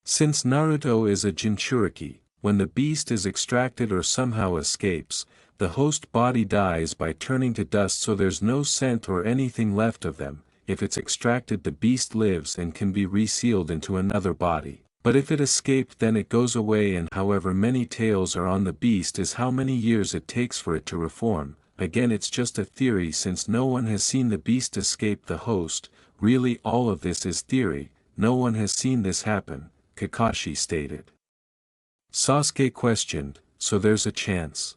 "Since Naruto is a Jinchuriki, when the beast is extracted or somehow escapes, the host body dies by turning to dust, so there's no scent or anything left of them. If it's extracted, the beast lives and can be resealed into another body. But if it escaped, then it goes away, and however many tails are on the beast is how many years it takes for it to reform. Again, it's just a theory since no one has seen the beast escape the host. Really, all of this is theory, no one has seen this happen," Kakashi stated. Sasuke questioned, "So there's a chance?"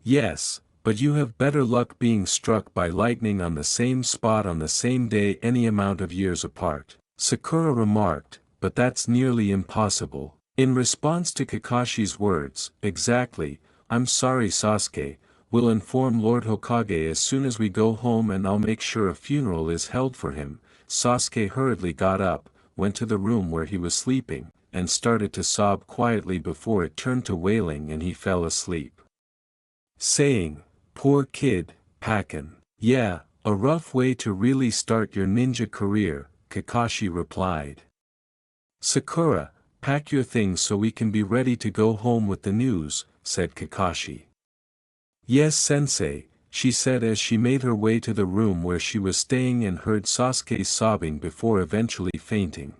"Yes, but you have better luck being struck by lightning on the same spot on the same day any amount of years apart," Sakura remarked, "but that's nearly impossible." In response to Kakashi's words, "Exactly, I'm sorry Sasuke, we'll inform Lord Hokage as soon as we go home and I'll make sure a funeral is held for him." Sasuke hurriedly got up, went to the room where he was sleeping, and started to sob quietly before it turned to wailing and he fell asleep. Saying, "Poor kid, Pakken." "Yeah, a rough way to really start your ninja career," Kakashi replied. "Sakura, pack your things so we can be ready to go home with the news," said Kakashi. "Yes sensei," she said as she made her way to the room where she was staying and heard Sasuke sobbing before eventually fainting.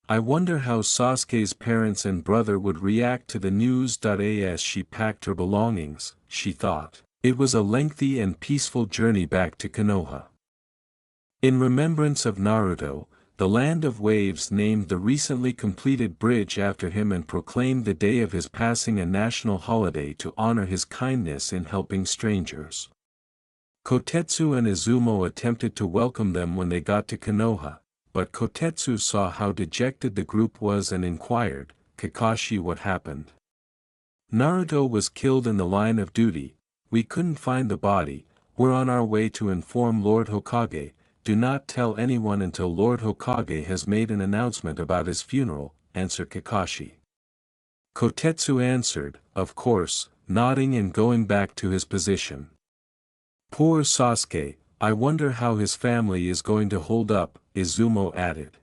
"I wonder how Sasuke's parents and brother would react to the news." As she packed her belongings, she thought. It was a lengthy and peaceful journey back to Konoha. In remembrance of Naruto, the Land of Waves named the recently completed bridge after him and proclaimed the day of his passing a national holiday to honor his kindness in helping strangers. Kotetsu and Izumo attempted to welcome them when they got to Konoha, but Kotetsu saw how dejected the group was and inquired, "Kakashi, what happened?" "Naruto was killed in the line of duty. We couldn't find the body. We're on our way to inform Lord Hokage. Do not tell anyone until Lord Hokage has made an announcement about his funeral," answered Kakashi. Kotetsu answered, "Of course," nodding and going back to his position. "Poor Sasuke, I wonder how his family is going to hold up," Izumo added.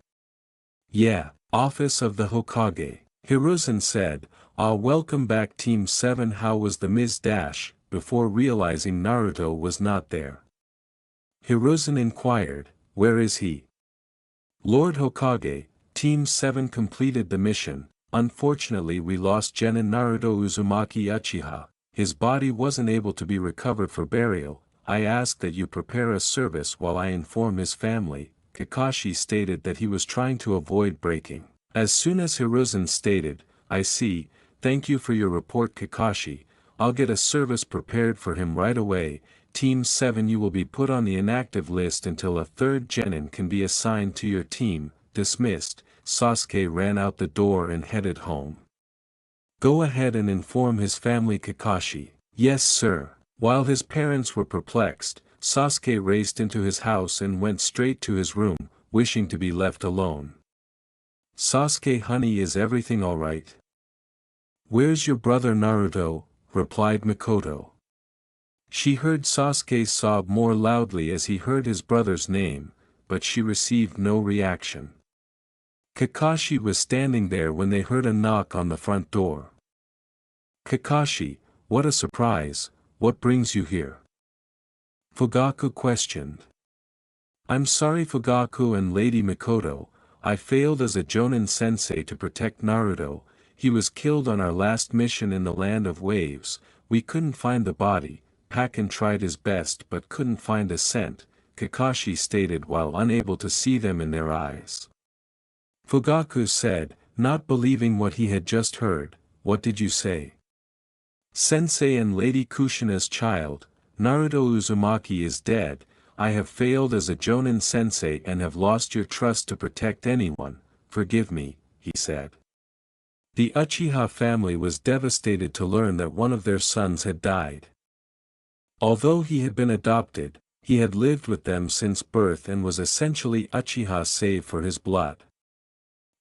"Yeah, Office of the Hokage," Hiruzen said. "Ah, welcome back Team 7. How was the Ms. Dash?" Before realizing Naruto was not there, Hiruzen inquired, "Where is he?" "Lord Hokage, Team 7 completed the mission. Unfortunately we lost Genin Naruto Uzumaki Uchiha. His body wasn't able to be recovered for burial. I ask that you prepare a service while I inform his family." Kakashi stated that he was trying to avoid breaking. As soon as Hiruzen stated, "I see, thank you for your report Kakashi, I'll get a service prepared for him right away. Team 7, you will be put on the inactive list until a third genin can be assigned to your team." Dismissed, Sasuke ran out the door and headed home. "Go ahead and inform his family Kakashi." "Yes sir." While his parents were perplexed, Sasuke raced into his house and went straight to his room, wishing to be left alone. "Sasuke honey, is everything alright?" "Where's your brother Naruto?" replied Mikoto. She heard Sasuke sob more loudly as he heard his brother's name, but she received no reaction. Kakashi was standing there when they heard a knock on the front door. "Kakashi, what a surprise, what brings you here?" Fugaku questioned. "I'm sorry Fugaku and Lady Mikoto, I failed as a Jonin sensei to protect Naruto. He was killed on our last mission in the Land of Waves. We couldn't find the body. Pakken tried his best but couldn't find a scent," Kakashi stated while unable to see them in their eyes. Fugaku said, not believing what he had just heard, "What did you say?" "Sensei and Lady Kushina's child, Naruto Uzumaki is dead. I have failed as a Jonin sensei and have lost your trust to protect anyone. Forgive me," he said. The Uchiha family was devastated to learn that one of their sons had died. Although he had been adopted, he had lived with them since birth and was essentially Uchiha save for his blood.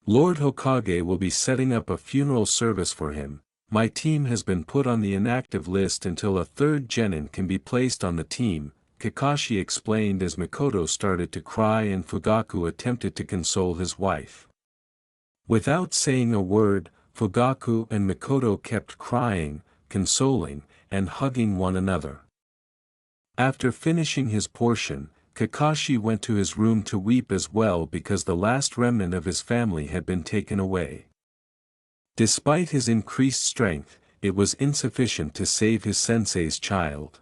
"Lord Hokage will be setting up a funeral service for him. My team has been put on the inactive list until a third genin can be placed on the team," Kakashi explained as Mikoto started to cry and Fugaku attempted to console his wife. Without saying a word, Fugaku and Mikoto kept crying, consoling, and hugging one another. After finishing his portion, Kakashi went to his room to weep as well because the last remnant of his family had been taken away. Despite his increased strength, it was insufficient to save his sensei's child.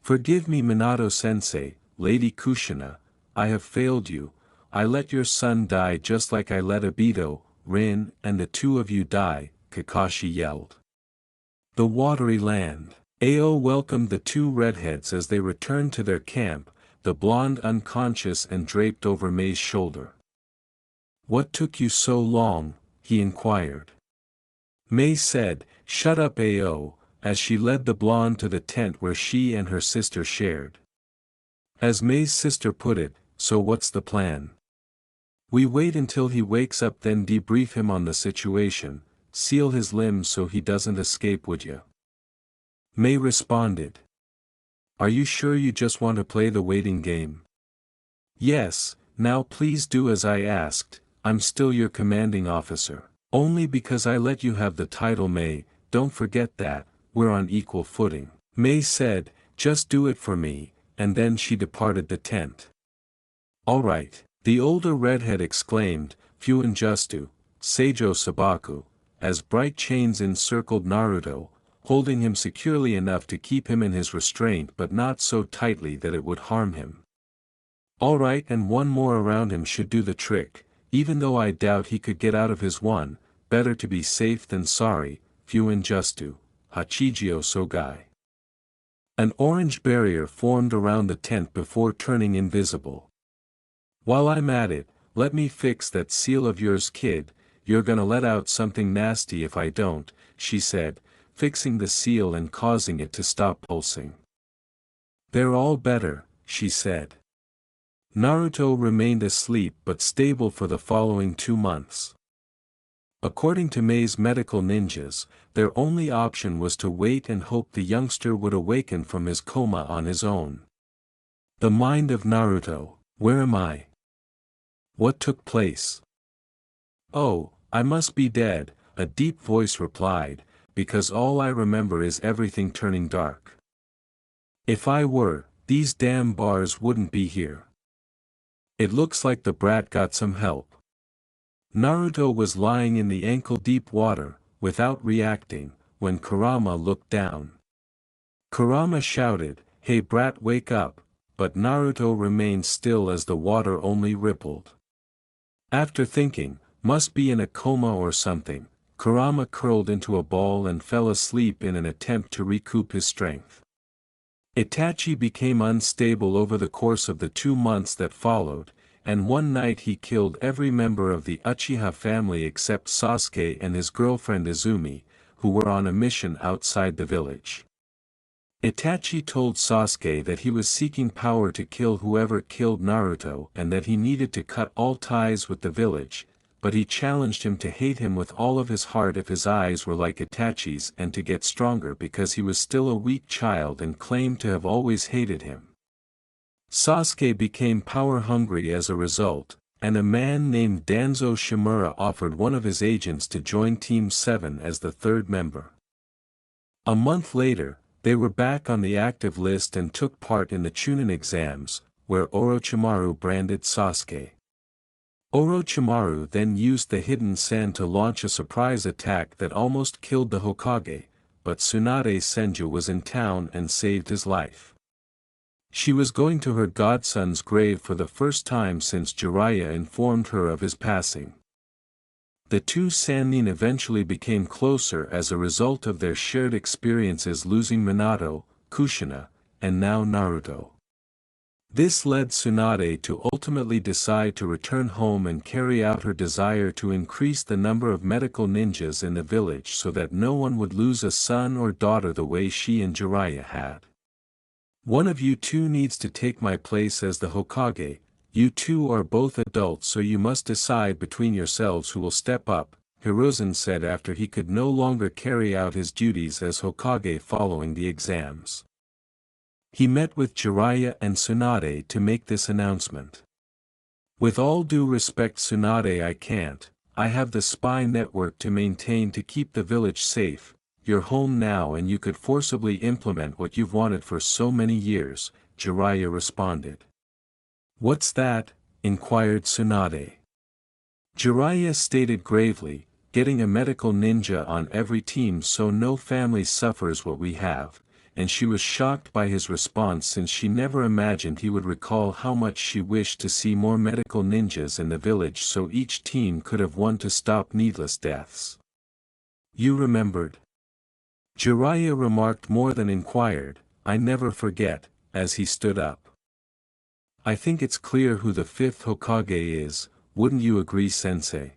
"Forgive me Minato-sensei, Lady Kushina, I have failed you. I let your son die just like I let Obito, Rin, and the two of you die," Kakashi yelled. The watery land. Ao welcomed the two redheads as they returned to their camp, the blonde unconscious and draped over Mei's shoulder. "What took you so long?" he inquired. Mei said, "Shut up Ao," as she led the blonde to the tent where she and her sister shared. As Mei's sister put it, "So what's the plan?" "We wait until he wakes up then debrief him on the situation, seal his limbs so he doesn't escape would ya?" Mei responded. "Are you sure you just want to play the waiting game?" "Yes, now please do as I asked, I'm still your commanding officer. Only because I let you have the title Mei, don't forget that, we're on equal footing." Mei said, "Just do it for me," and then she departed the tent. "Alright," the older redhead exclaimed, "Fuin Justu, Seijo Sabaku," as bright chains encircled Naruto, holding him securely enough to keep him in his restraint but not so tightly that it would harm him. "Alright, and one more around him should do the trick, even though I doubt he could get out of his one, better to be safe than sorry, Fuin Justu, Hachijio Sogai." An orange barrier formed around the tent before turning invisible. "While I'm at it, "Let me fix that seal of yours, kid, you're gonna let out something nasty if I don't," she said, fixing the seal and causing it to stop pulsing. "They're all better," she said. Naruto remained asleep but stable for the following 2 months. According to Mei's medical ninjas, their only option was to wait and hope the youngster would awaken from his coma on his own. The mind of Naruto, where am I? What took place? "Oh, I must be dead," a deep voice replied, "because all I remember is everything turning dark. If I were, these damn bars wouldn't be here. It looks like the brat got some help." Naruto was lying in the ankle-deep water, without reacting, when Kurama looked down. Kurama shouted, "Hey brat, wake up," but Naruto remained still as the water only rippled. After thinking, must be in a coma or something, Kurama curled into a ball and fell asleep in an attempt to recoup his strength. Itachi became unstable over the course of the 2 months that followed, and one night he killed every member of the Uchiha family except Sasuke and his girlfriend Izumi, who were on a mission outside the village. Itachi told Sasuke that he was seeking power to kill whoever killed Naruto and that he needed to cut all ties with the village, but he challenged him to hate him with all of his heart if his eyes were like Itachi's and to get stronger because he was still a weak child and claimed to have always hated him. Sasuke became power-hungry as a result, and a man named Danzo Shimura offered one of his agents to join Team 7 as the third member. A month later, they were back on the active list and took part in the Chunin exams, where Orochimaru branded Sasuke. Orochimaru then used the hidden sand to launch a surprise attack that almost killed the Hokage, but Tsunade Senju was in town and saved his life. She was going to her godson's grave for the first time since Jiraiya informed her of his passing. The two Sannin eventually became closer as a result of their shared experiences losing Minato, Kushina, and now Naruto. This led Tsunade to ultimately decide to return home and carry out her desire to increase the number of medical ninjas in the village so that no one would lose a son or daughter the way she and Jiraiya had. "One of you two needs to take my place as the Hokage. You two are both adults, so you must decide between yourselves who will step up," Hiruzen said after he could no longer carry out his duties as Hokage following the exams. He met with Jiraiya and Tsunade to make this announcement. "With all due respect Tsunade, I can't. I have the spy network to maintain to keep the village safe. You're home now and you could forcibly implement what you've wanted for so many years," Jiraiya responded. "What's that?" inquired Tsunade. Jiraiya stated gravely, "Getting a medical ninja on every team so no family suffers what we have," and she was shocked by his response since she never imagined he would recall how much she wished to see more medical ninjas in the village so each team could have one to stop needless deaths. "You remembered?" Jiraiya remarked more than inquired, "I never forget," as he stood up. "I think it's clear who the fifth Hokage is, wouldn't you agree, Sensei?"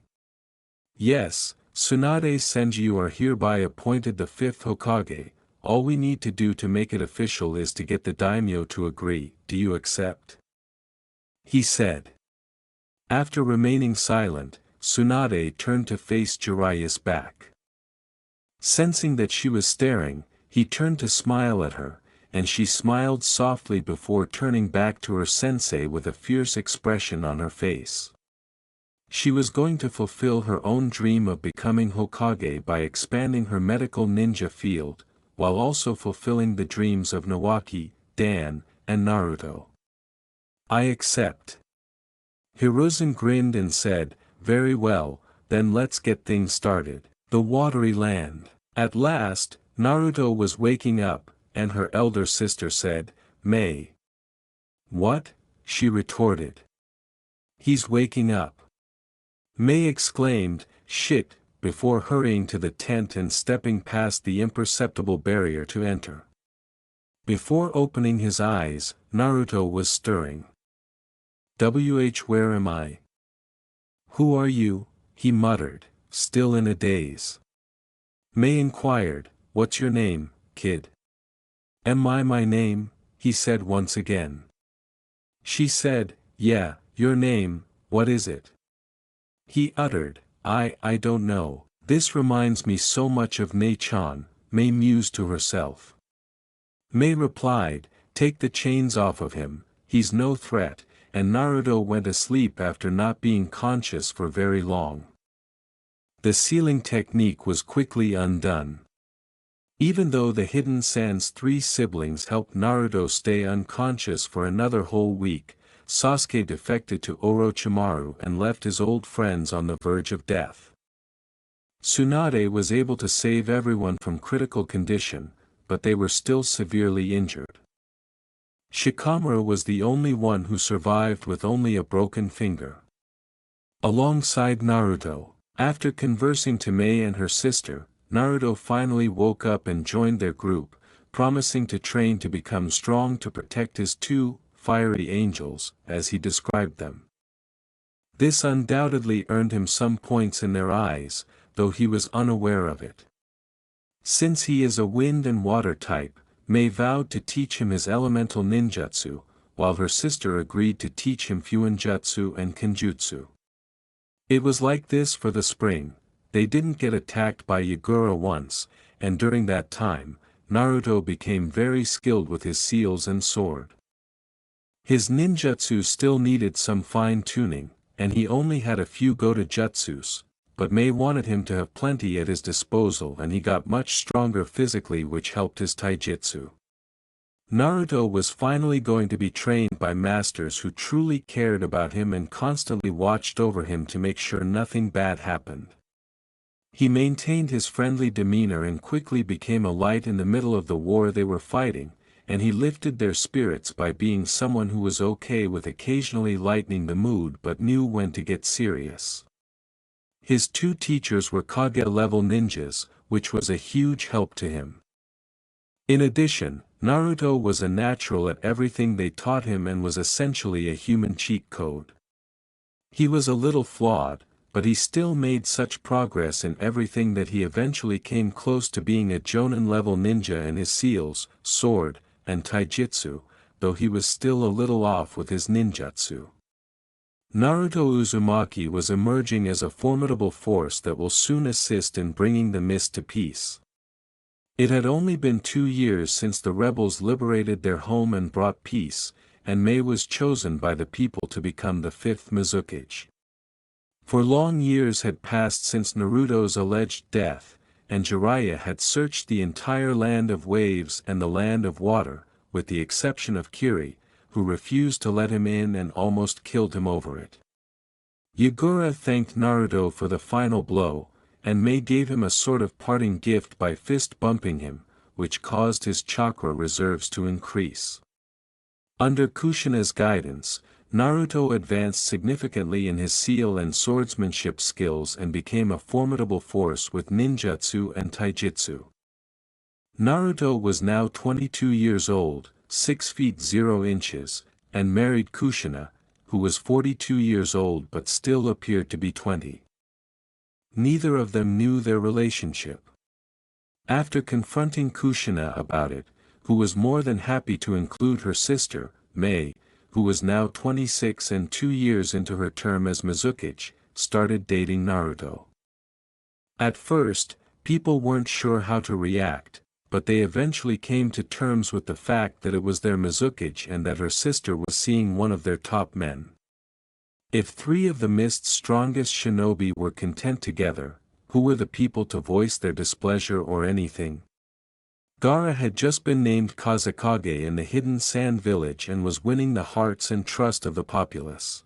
"Yes, Tsunade Senju, you are hereby appointed the fifth Hokage. All we need to do to make it official is to get the daimyo to agree. Do you accept?" he said. After remaining silent, Tsunade turned to face Jiraiya's back. Sensing that she was staring, he turned to smile at her, and she smiled softly before turning back to her sensei with a fierce expression on her face. She was going to fulfill her own dream of becoming Hokage by expanding her medical ninja field, while also fulfilling the dreams of Nawaki, Dan, and Naruto. "I accept." Hiruzen grinned and said, "Very well, then let's get things started." The watery land. At last, Naruto was waking up, and her elder sister said, "Mei." "What?" she retorted. "He's waking up." Mei exclaimed, "Shit," before hurrying to the tent and stepping past the imperceptible barrier to enter. Before opening his eyes, Naruto was stirring. "Where am I?" "Who are you?" he muttered, still in a daze. Mei inquired, "What's your name, kid?" "Am I my name?" he said once again. She said, "Yeah, your name, what is it?" He uttered, I don't know. This reminds me so much of Mei-chan," Mei mused to herself. Mei replied, "Take the chains off of him, he's no threat," and Naruto went asleep after not being conscious for very long. The sealing technique was quickly undone. Even though the Hidden Sand's three siblings helped Naruto stay unconscious for another whole week, Sasuke defected to Orochimaru and left his old friends on the verge of death. Tsunade was able to save everyone from critical condition, but they were still severely injured. Shikamaru was the only one who survived with only a broken finger. Alongside Naruto, after conversing to Mei and her sister, Naruto finally woke up and joined their group, promising to train to become strong to protect his two fiery angels, as he described them. This undoubtedly earned him some points in their eyes, though he was unaware of it. Since he is a wind and water type, Mei vowed to teach him his elemental ninjutsu, while her sister agreed to teach him fuinjutsu and kenjutsu. It was like this for the spring. They didn't get attacked by Yagura once, and during that time, Naruto became very skilled with his seals and sword. His ninjutsu still needed some fine-tuning, and he only had a few Goto-jutsus, but Mei wanted him to have plenty at his disposal and he got much stronger physically, which helped his taijutsu. Naruto was finally going to be trained by masters who truly cared about him and constantly watched over him to make sure nothing bad happened. He maintained his friendly demeanor and quickly became a light in the middle of the war they were fighting, and he lifted their spirits by being someone who was okay with occasionally lightening the mood but knew when to get serious. His two teachers were Kage-level ninjas, which was a huge help to him. In addition, Naruto was a natural at everything they taught him and was essentially a human cheat code. He was a little flawed, but he still made such progress in everything that he eventually came close to being a Jonin-level ninja in his seals, sword, and taijutsu, though he was still a little off with his ninjutsu. Naruto Uzumaki was emerging as a formidable force that will soon assist in bringing the mist to peace. It had only been 2 years since the rebels liberated their home and brought peace, and Mei was chosen by the people to become the 5th Mizukage. For long years had passed since Naruto's alleged death, and Jiraiya had searched the entire land of waves and the land of water, with the exception of Kiri, who refused to let him in and almost killed him over it. Yagura thanked Naruto for the final blow, and Mei gave him a sort of parting gift by fist-bumping him, which caused his chakra reserves to increase. Under Kushina's guidance, Naruto advanced significantly in his seal and swordsmanship skills and became a formidable force with ninjutsu and taijutsu. Naruto was now 22 years old, 6 feet 0 inches, and married Kushina, who was 42 years old but still appeared to be 20. Neither of them knew their relationship. After confronting Kushina about it, who was more than happy to include her sister, Mei, who was now 26 and 2 years into her term as Mizukage, started dating Naruto. At first, people weren't sure how to react, but they eventually came to terms with the fact that it was their Mizukage and that her sister was seeing one of their top men. If 3 of the Mist's strongest shinobi were content together, who were the people to voice their displeasure or anything? Gaara had just been named Kazekage in the Hidden Sand Village and was winning the hearts and trust of the populace.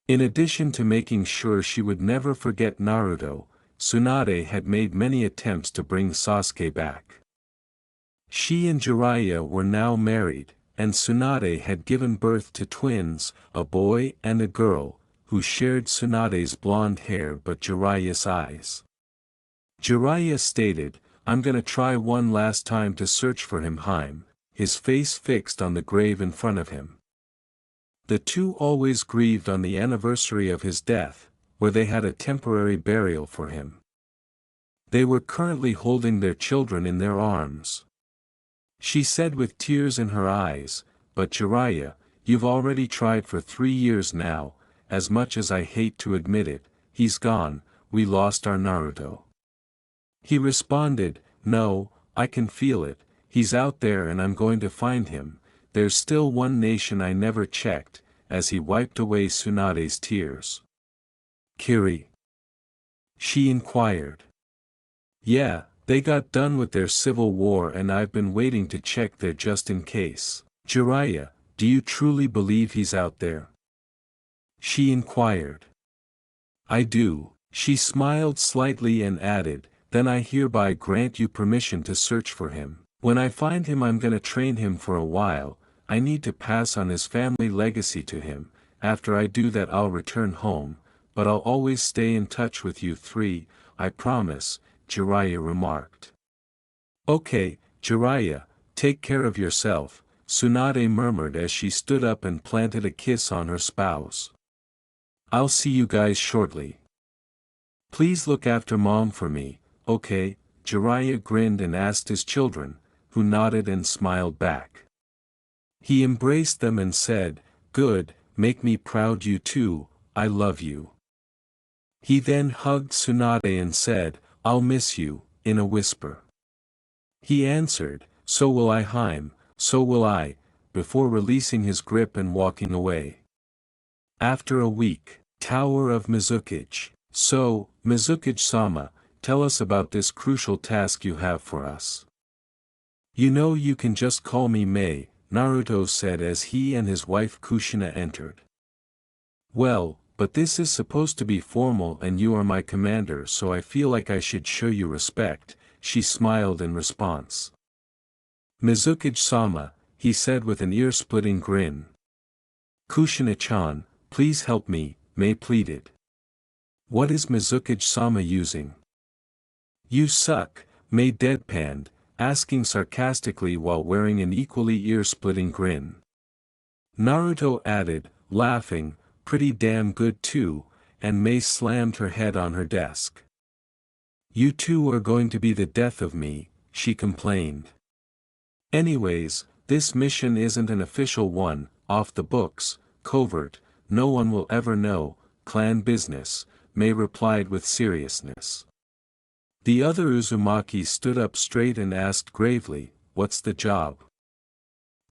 In addition to making sure she would never forget Naruto, Tsunade had made many attempts to bring Sasuke back. She and Jiraiya were now married, and Tsunade had given birth to twins, a boy and a girl, who shared Tsunade's blonde hair but Jiraiya's eyes. Jiraiya stated, "I'm gonna try one last time to search for him," his face fixed on the grave in front of him. The two always grieved on the anniversary of his death, where they had a temporary burial for him. They were currently holding their children in their arms. She said with tears in her eyes, "But Jiraiya, you've already tried for 3 years now, as much as I hate to admit it, he's gone, we lost our Naruto." He responded, "No, I can feel it, he's out there and I'm going to find him, there's still one nation I never checked," as he wiped away Tsunade's tears. "Kiri?" she inquired. "Yeah, they got done with their civil war and I've been waiting to check there just in case." "Jiraiya, do you truly believe he's out there?" she inquired. "I do," she smiled slightly and added, "Then I hereby grant you permission to search for him. When I find him I'm gonna train him for a while, I need to pass on his family legacy to him, after I do that I'll return home, but I'll always stay in touch with you three, I promise," Jiraiya remarked. "Okay, Jiraiya, take care of yourself," Tsunade murmured as she stood up and planted a kiss on her spouse. "I'll see you guys shortly. Please look after Mom for me, okay?" Jiraiya grinned and asked his children, who nodded and smiled back. He embraced them and said, "Good, make me proud you too, I love you." He then hugged Tsunade and said, "I'll miss you," in a whisper. He answered, "So will I Haim, so will I," before releasing his grip and walking away. After a week, Tower of Mizukage. "So, Mizukage-sama, tell us about this crucial task you have for us." "You know you can just call me Mei," Naruto said as he and his wife Kushina entered. "Well, but this is supposed to be formal and you are my commander so I feel like I should show you respect," she smiled in response. "Mizukage-sama," he said with an ear-splitting grin. "Kushina-chan, please help me," Mei pleaded. "What is Mizukage-sama using?" "You suck," Mei deadpanned, asking sarcastically while wearing an equally ear-splitting grin. Naruto added, laughing, "Pretty damn good too," and Mei slammed her head on her desk. "You two are going to be the death of me," she complained. "Anyways, this mission isn't an official one, off the books, covert, no one will ever know, clan business," Mei replied with seriousness. The other Uzumaki stood up straight and asked gravely, "What's the job?"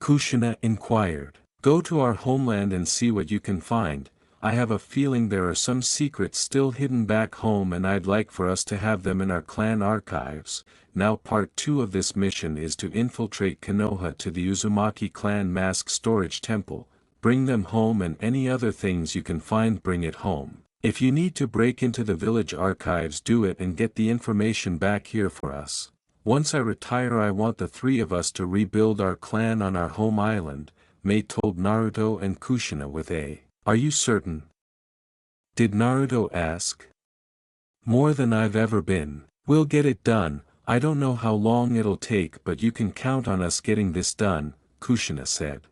Kushina inquired. "Go to our homeland and see what you can find. I have a feeling there are some secrets still hidden back home and I'd like for us to have them in our clan archives." Now part 2 of this mission is to infiltrate Konoha to the Uzumaki clan mask storage temple, bring them home and any other things you can find bring it home. If you need to break into the village archives do it and get the information back here for us. Once I retire I want the 3 of us to rebuild our clan on our home island, Mei told Naruto and Kushina with a, "Are you certain?" did Naruto ask. "More than I've ever been. We'll get it done, I don't know how long it'll take but you can count on us getting this done," Kushina said.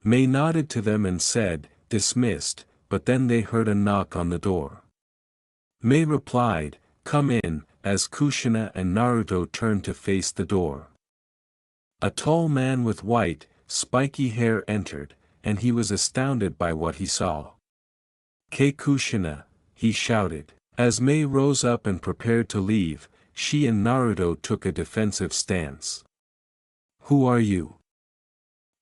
Mei nodded to them and said, "Dismissed," but then they heard a knock on the door. Mei replied, "Come in," as Kushina and Naruto turned to face the door. A tall man with white, spiky hair entered, and he was astounded by what he saw. "Kei Kushina," he shouted. As Mei rose up and prepared to leave, she and Naruto took a defensive stance. "Who are you?"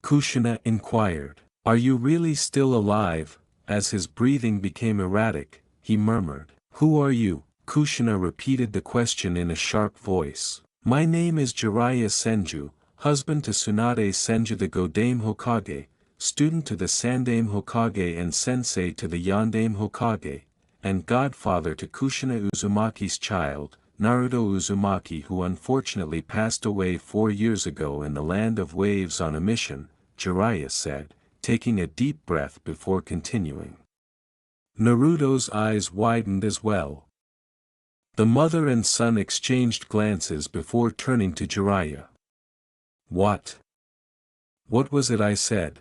Kushina inquired. "Are you really still alive?" As his breathing became erratic, he murmured. "Who are you?" Kushina repeated the question in a sharp voice. "My name is Jiraiya Senju, husband to Tsunade Senju the Godame Hokage, student to the Sandame Hokage and sensei to the Yandame Hokage, and godfather to Kushina Uzumaki's child, Naruto Uzumaki who unfortunately passed away 4 years ago in the Land of Waves on a mission," Jiraiya said, taking a deep breath before continuing. Naruto's eyes widened as well. The mother and son exchanged glances before turning to Jiraiya. "What? What was it I said?"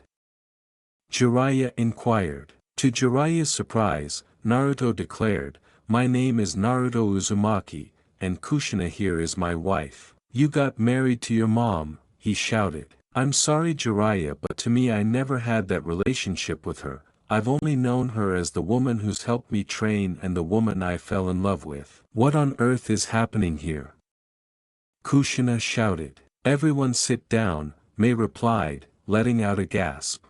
Jiraiya inquired. To Jiraiya's surprise, Naruto declared, "My name is Naruto Uzumaki, and Kushina here is my wife." "You got married to your mom," he shouted. "I'm sorry Jiraiya, but to me I never had that relationship with her. I've only known her as the woman who's helped me train and the woman I fell in love with." "What on earth is happening here?" Kushina shouted. "Everyone sit down," Mei replied, letting out a gasp.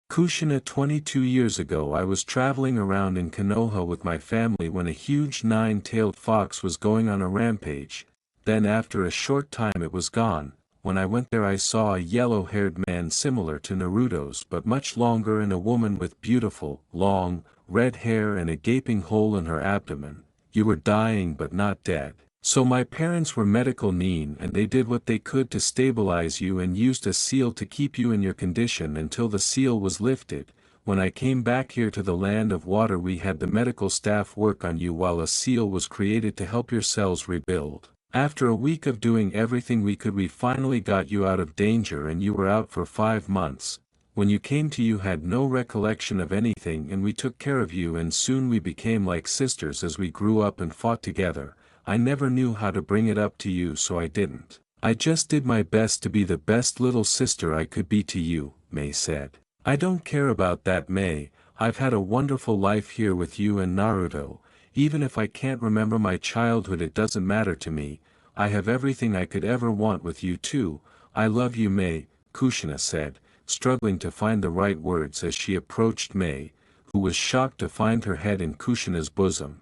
Kushina, 22 years ago I was traveling around in Konoha with my family when a huge nine-tailed fox was going on a rampage. Then after a short time it was gone. When I went there I saw a yellow-haired man similar to Naruto's but much longer and a woman with beautiful, long, red hair and a gaping hole in her abdomen. You were dying but not dead. So my parents were medical nin and they did what they could to stabilize you and used a seal to keep you in your condition until the seal was lifted. When I came back here to the land of water we had the medical staff work on you while a seal was created to help your cells rebuild. After a week of doing everything we could we finally got you out of danger and you were out for 5 months. When you came to you had no recollection of anything and we took care of you and soon we became like sisters as we grew up and fought together. I never knew how to bring it up to you so I didn't. I just did my best to be the best little sister I could be to you," Mei said. "I don't care about that, Mei. I've had a wonderful life here with you and Naruto. Even if I can't remember my childhood it doesn't matter to me. I have everything I could ever want with you too. I love you, Mei," Kushina said, struggling to find the right words as she approached Mei, who was shocked to find her head in Kushina's bosom.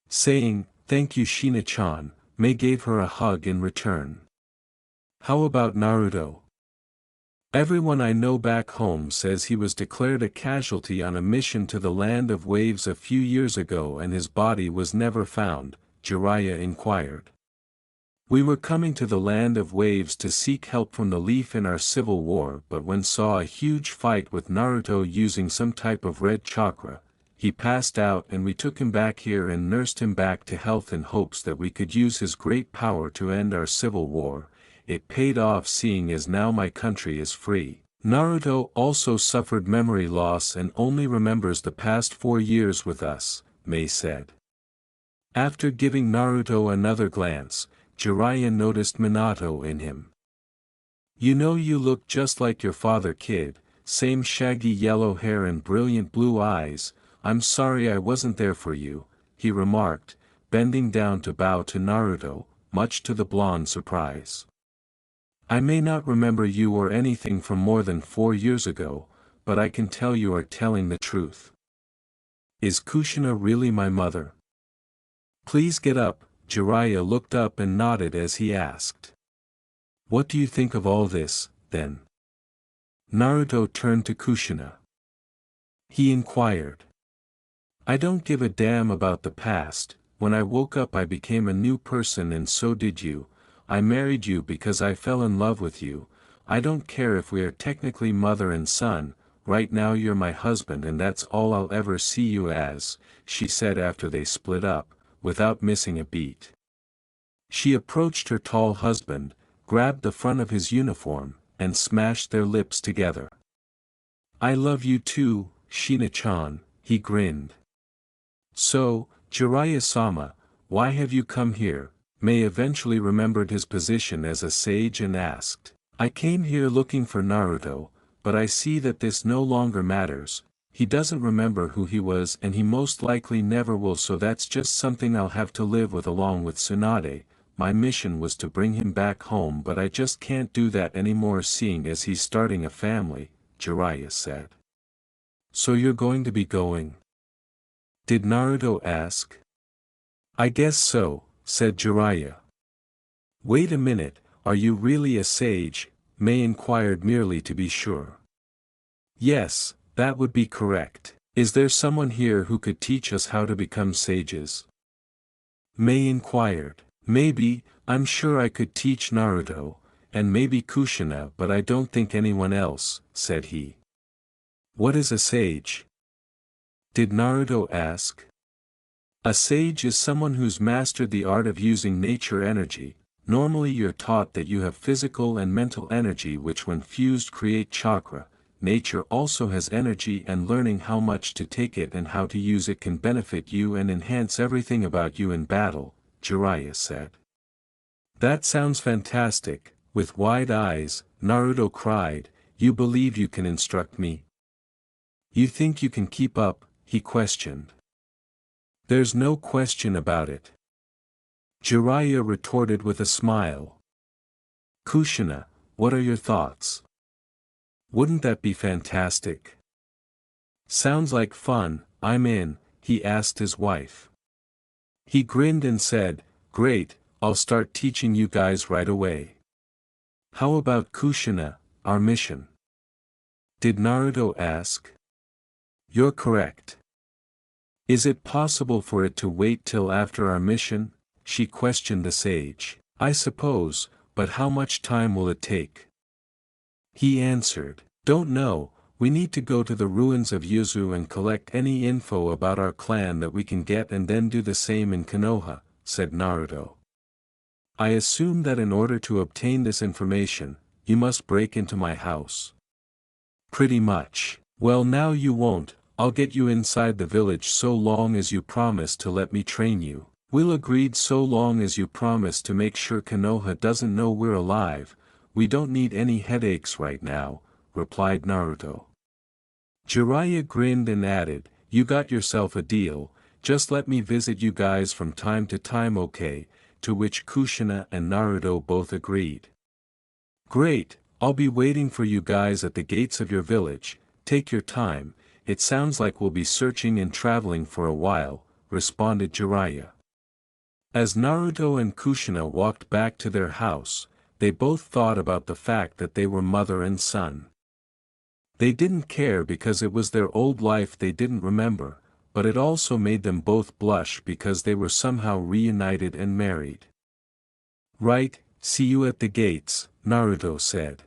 Saying, "Thank you Shina-chan," Mei gave her a hug in return. "How about Naruto? Everyone I know back home says he was declared a casualty on a mission to the Land of Waves a few years ago and his body was never found," Jiraiya inquired. "We were coming to the Land of Waves to seek help from the Leaf in our civil war but when saw a huge fight with Naruto using some type of red chakra. He passed out and we took him back here and nursed him back to health in hopes that we could use his great power to end our civil war. It paid off seeing as now my country is free." "Naruto also suffered memory loss and only remembers the past 4 years with us," Mei said. After giving Naruto another glance, Jiraiya noticed Minato in him. "You know you look just like your father, kid, same shaggy yellow hair and brilliant blue eyes. I'm sorry I wasn't there for you," he remarked, bending down to bow to Naruto, much to the blonde's surprise. "I may not remember you or anything from more than 4 years ago, but I can tell you are telling the truth. Is Kushina really my mother?" "Please get up," Jiraiya looked up and nodded as he asked. "What do you think of all this, then?" Naruto turned to Kushina. He inquired. "I don't give a damn about the past. When I woke up I became a new person and so did you. I married you because I fell in love with you. I don't care if we are technically mother and son, right now you're my husband and that's all I'll ever see you as," she said after they split up, without missing a beat. She approached her tall husband, grabbed the front of his uniform, and smashed their lips together. "I love you too, Shina-chan," he grinned. "So, Jiraiya-sama, why have you come here?" Mei eventually remembered his position as a sage and asked. "I came here looking for Naruto, but I see that this no longer matters. He doesn't remember who he was and he most likely never will, so that's just something I'll have to live with along with Tsunade. My mission was to bring him back home but I just can't do that anymore seeing as he's starting a family," Jiraiya said. "So you're going to be going?" did Naruto ask. "I guess so," said Jiraiya. "Wait a minute, are you really a sage?" Mei inquired merely to be sure. "Yes, that would be correct. Is there someone here who could teach us how to become sages?" Mei inquired. "Maybe, I'm sure I could teach Naruto, and maybe Kushina but I don't think anyone else," said he. "What is a sage?" did Naruto ask. A sage is someone who's mastered the art of using nature energy. Normally you're taught that you have physical and mental energy which when fused create chakra. nature also has energy and learning how much to take it and how to use it can benefit you and enhance everything about you in battle, Jiraiya said. That sounds fantastic. With wide eyes, Naruto cried, you believe you can instruct me? You think you can keep up? He questioned. There's no question about it. Jiraiya retorted with a smile. Kushina, what are your thoughts? Wouldn't that be fantastic? Sounds like fun, I'm in, he asked his wife. He grinned and said, great, I'll start teaching you guys right away. How about Kushina, our mission? Did Naruto ask? You're correct. Is it possible for it to wait till after our mission? She questioned the sage. I suppose, but how much time will it take? He answered, don't know, we need to go to the ruins of Yuzu and collect any info about our clan that we can get and then do the same in Konoha, said Naruto. I assume that in order to obtain this information, you must break into my house. Pretty much. Well, now you won't, I'll get you inside the village so long as you promise to let me train you. We'll agreed so long as you promise to make sure Konoha doesn't know we're alive. We don't need any headaches right now, replied Naruto. Jiraiya grinned and added, you got yourself a deal, just let me visit you guys from time to time, okay, to which Kushina and Naruto both agreed. Great, I'll be waiting for you guys at the gates of your village, take your time, it sounds like we'll be searching and traveling for a while, responded Jiraiya. As Naruto and Kushina walked back to their house, they both thought about the fact that they were mother and son. They didn't care because it was their old life they didn't remember, but it also made them both blush because they were somehow reunited and married. Right, see you at the gates, Naruto said.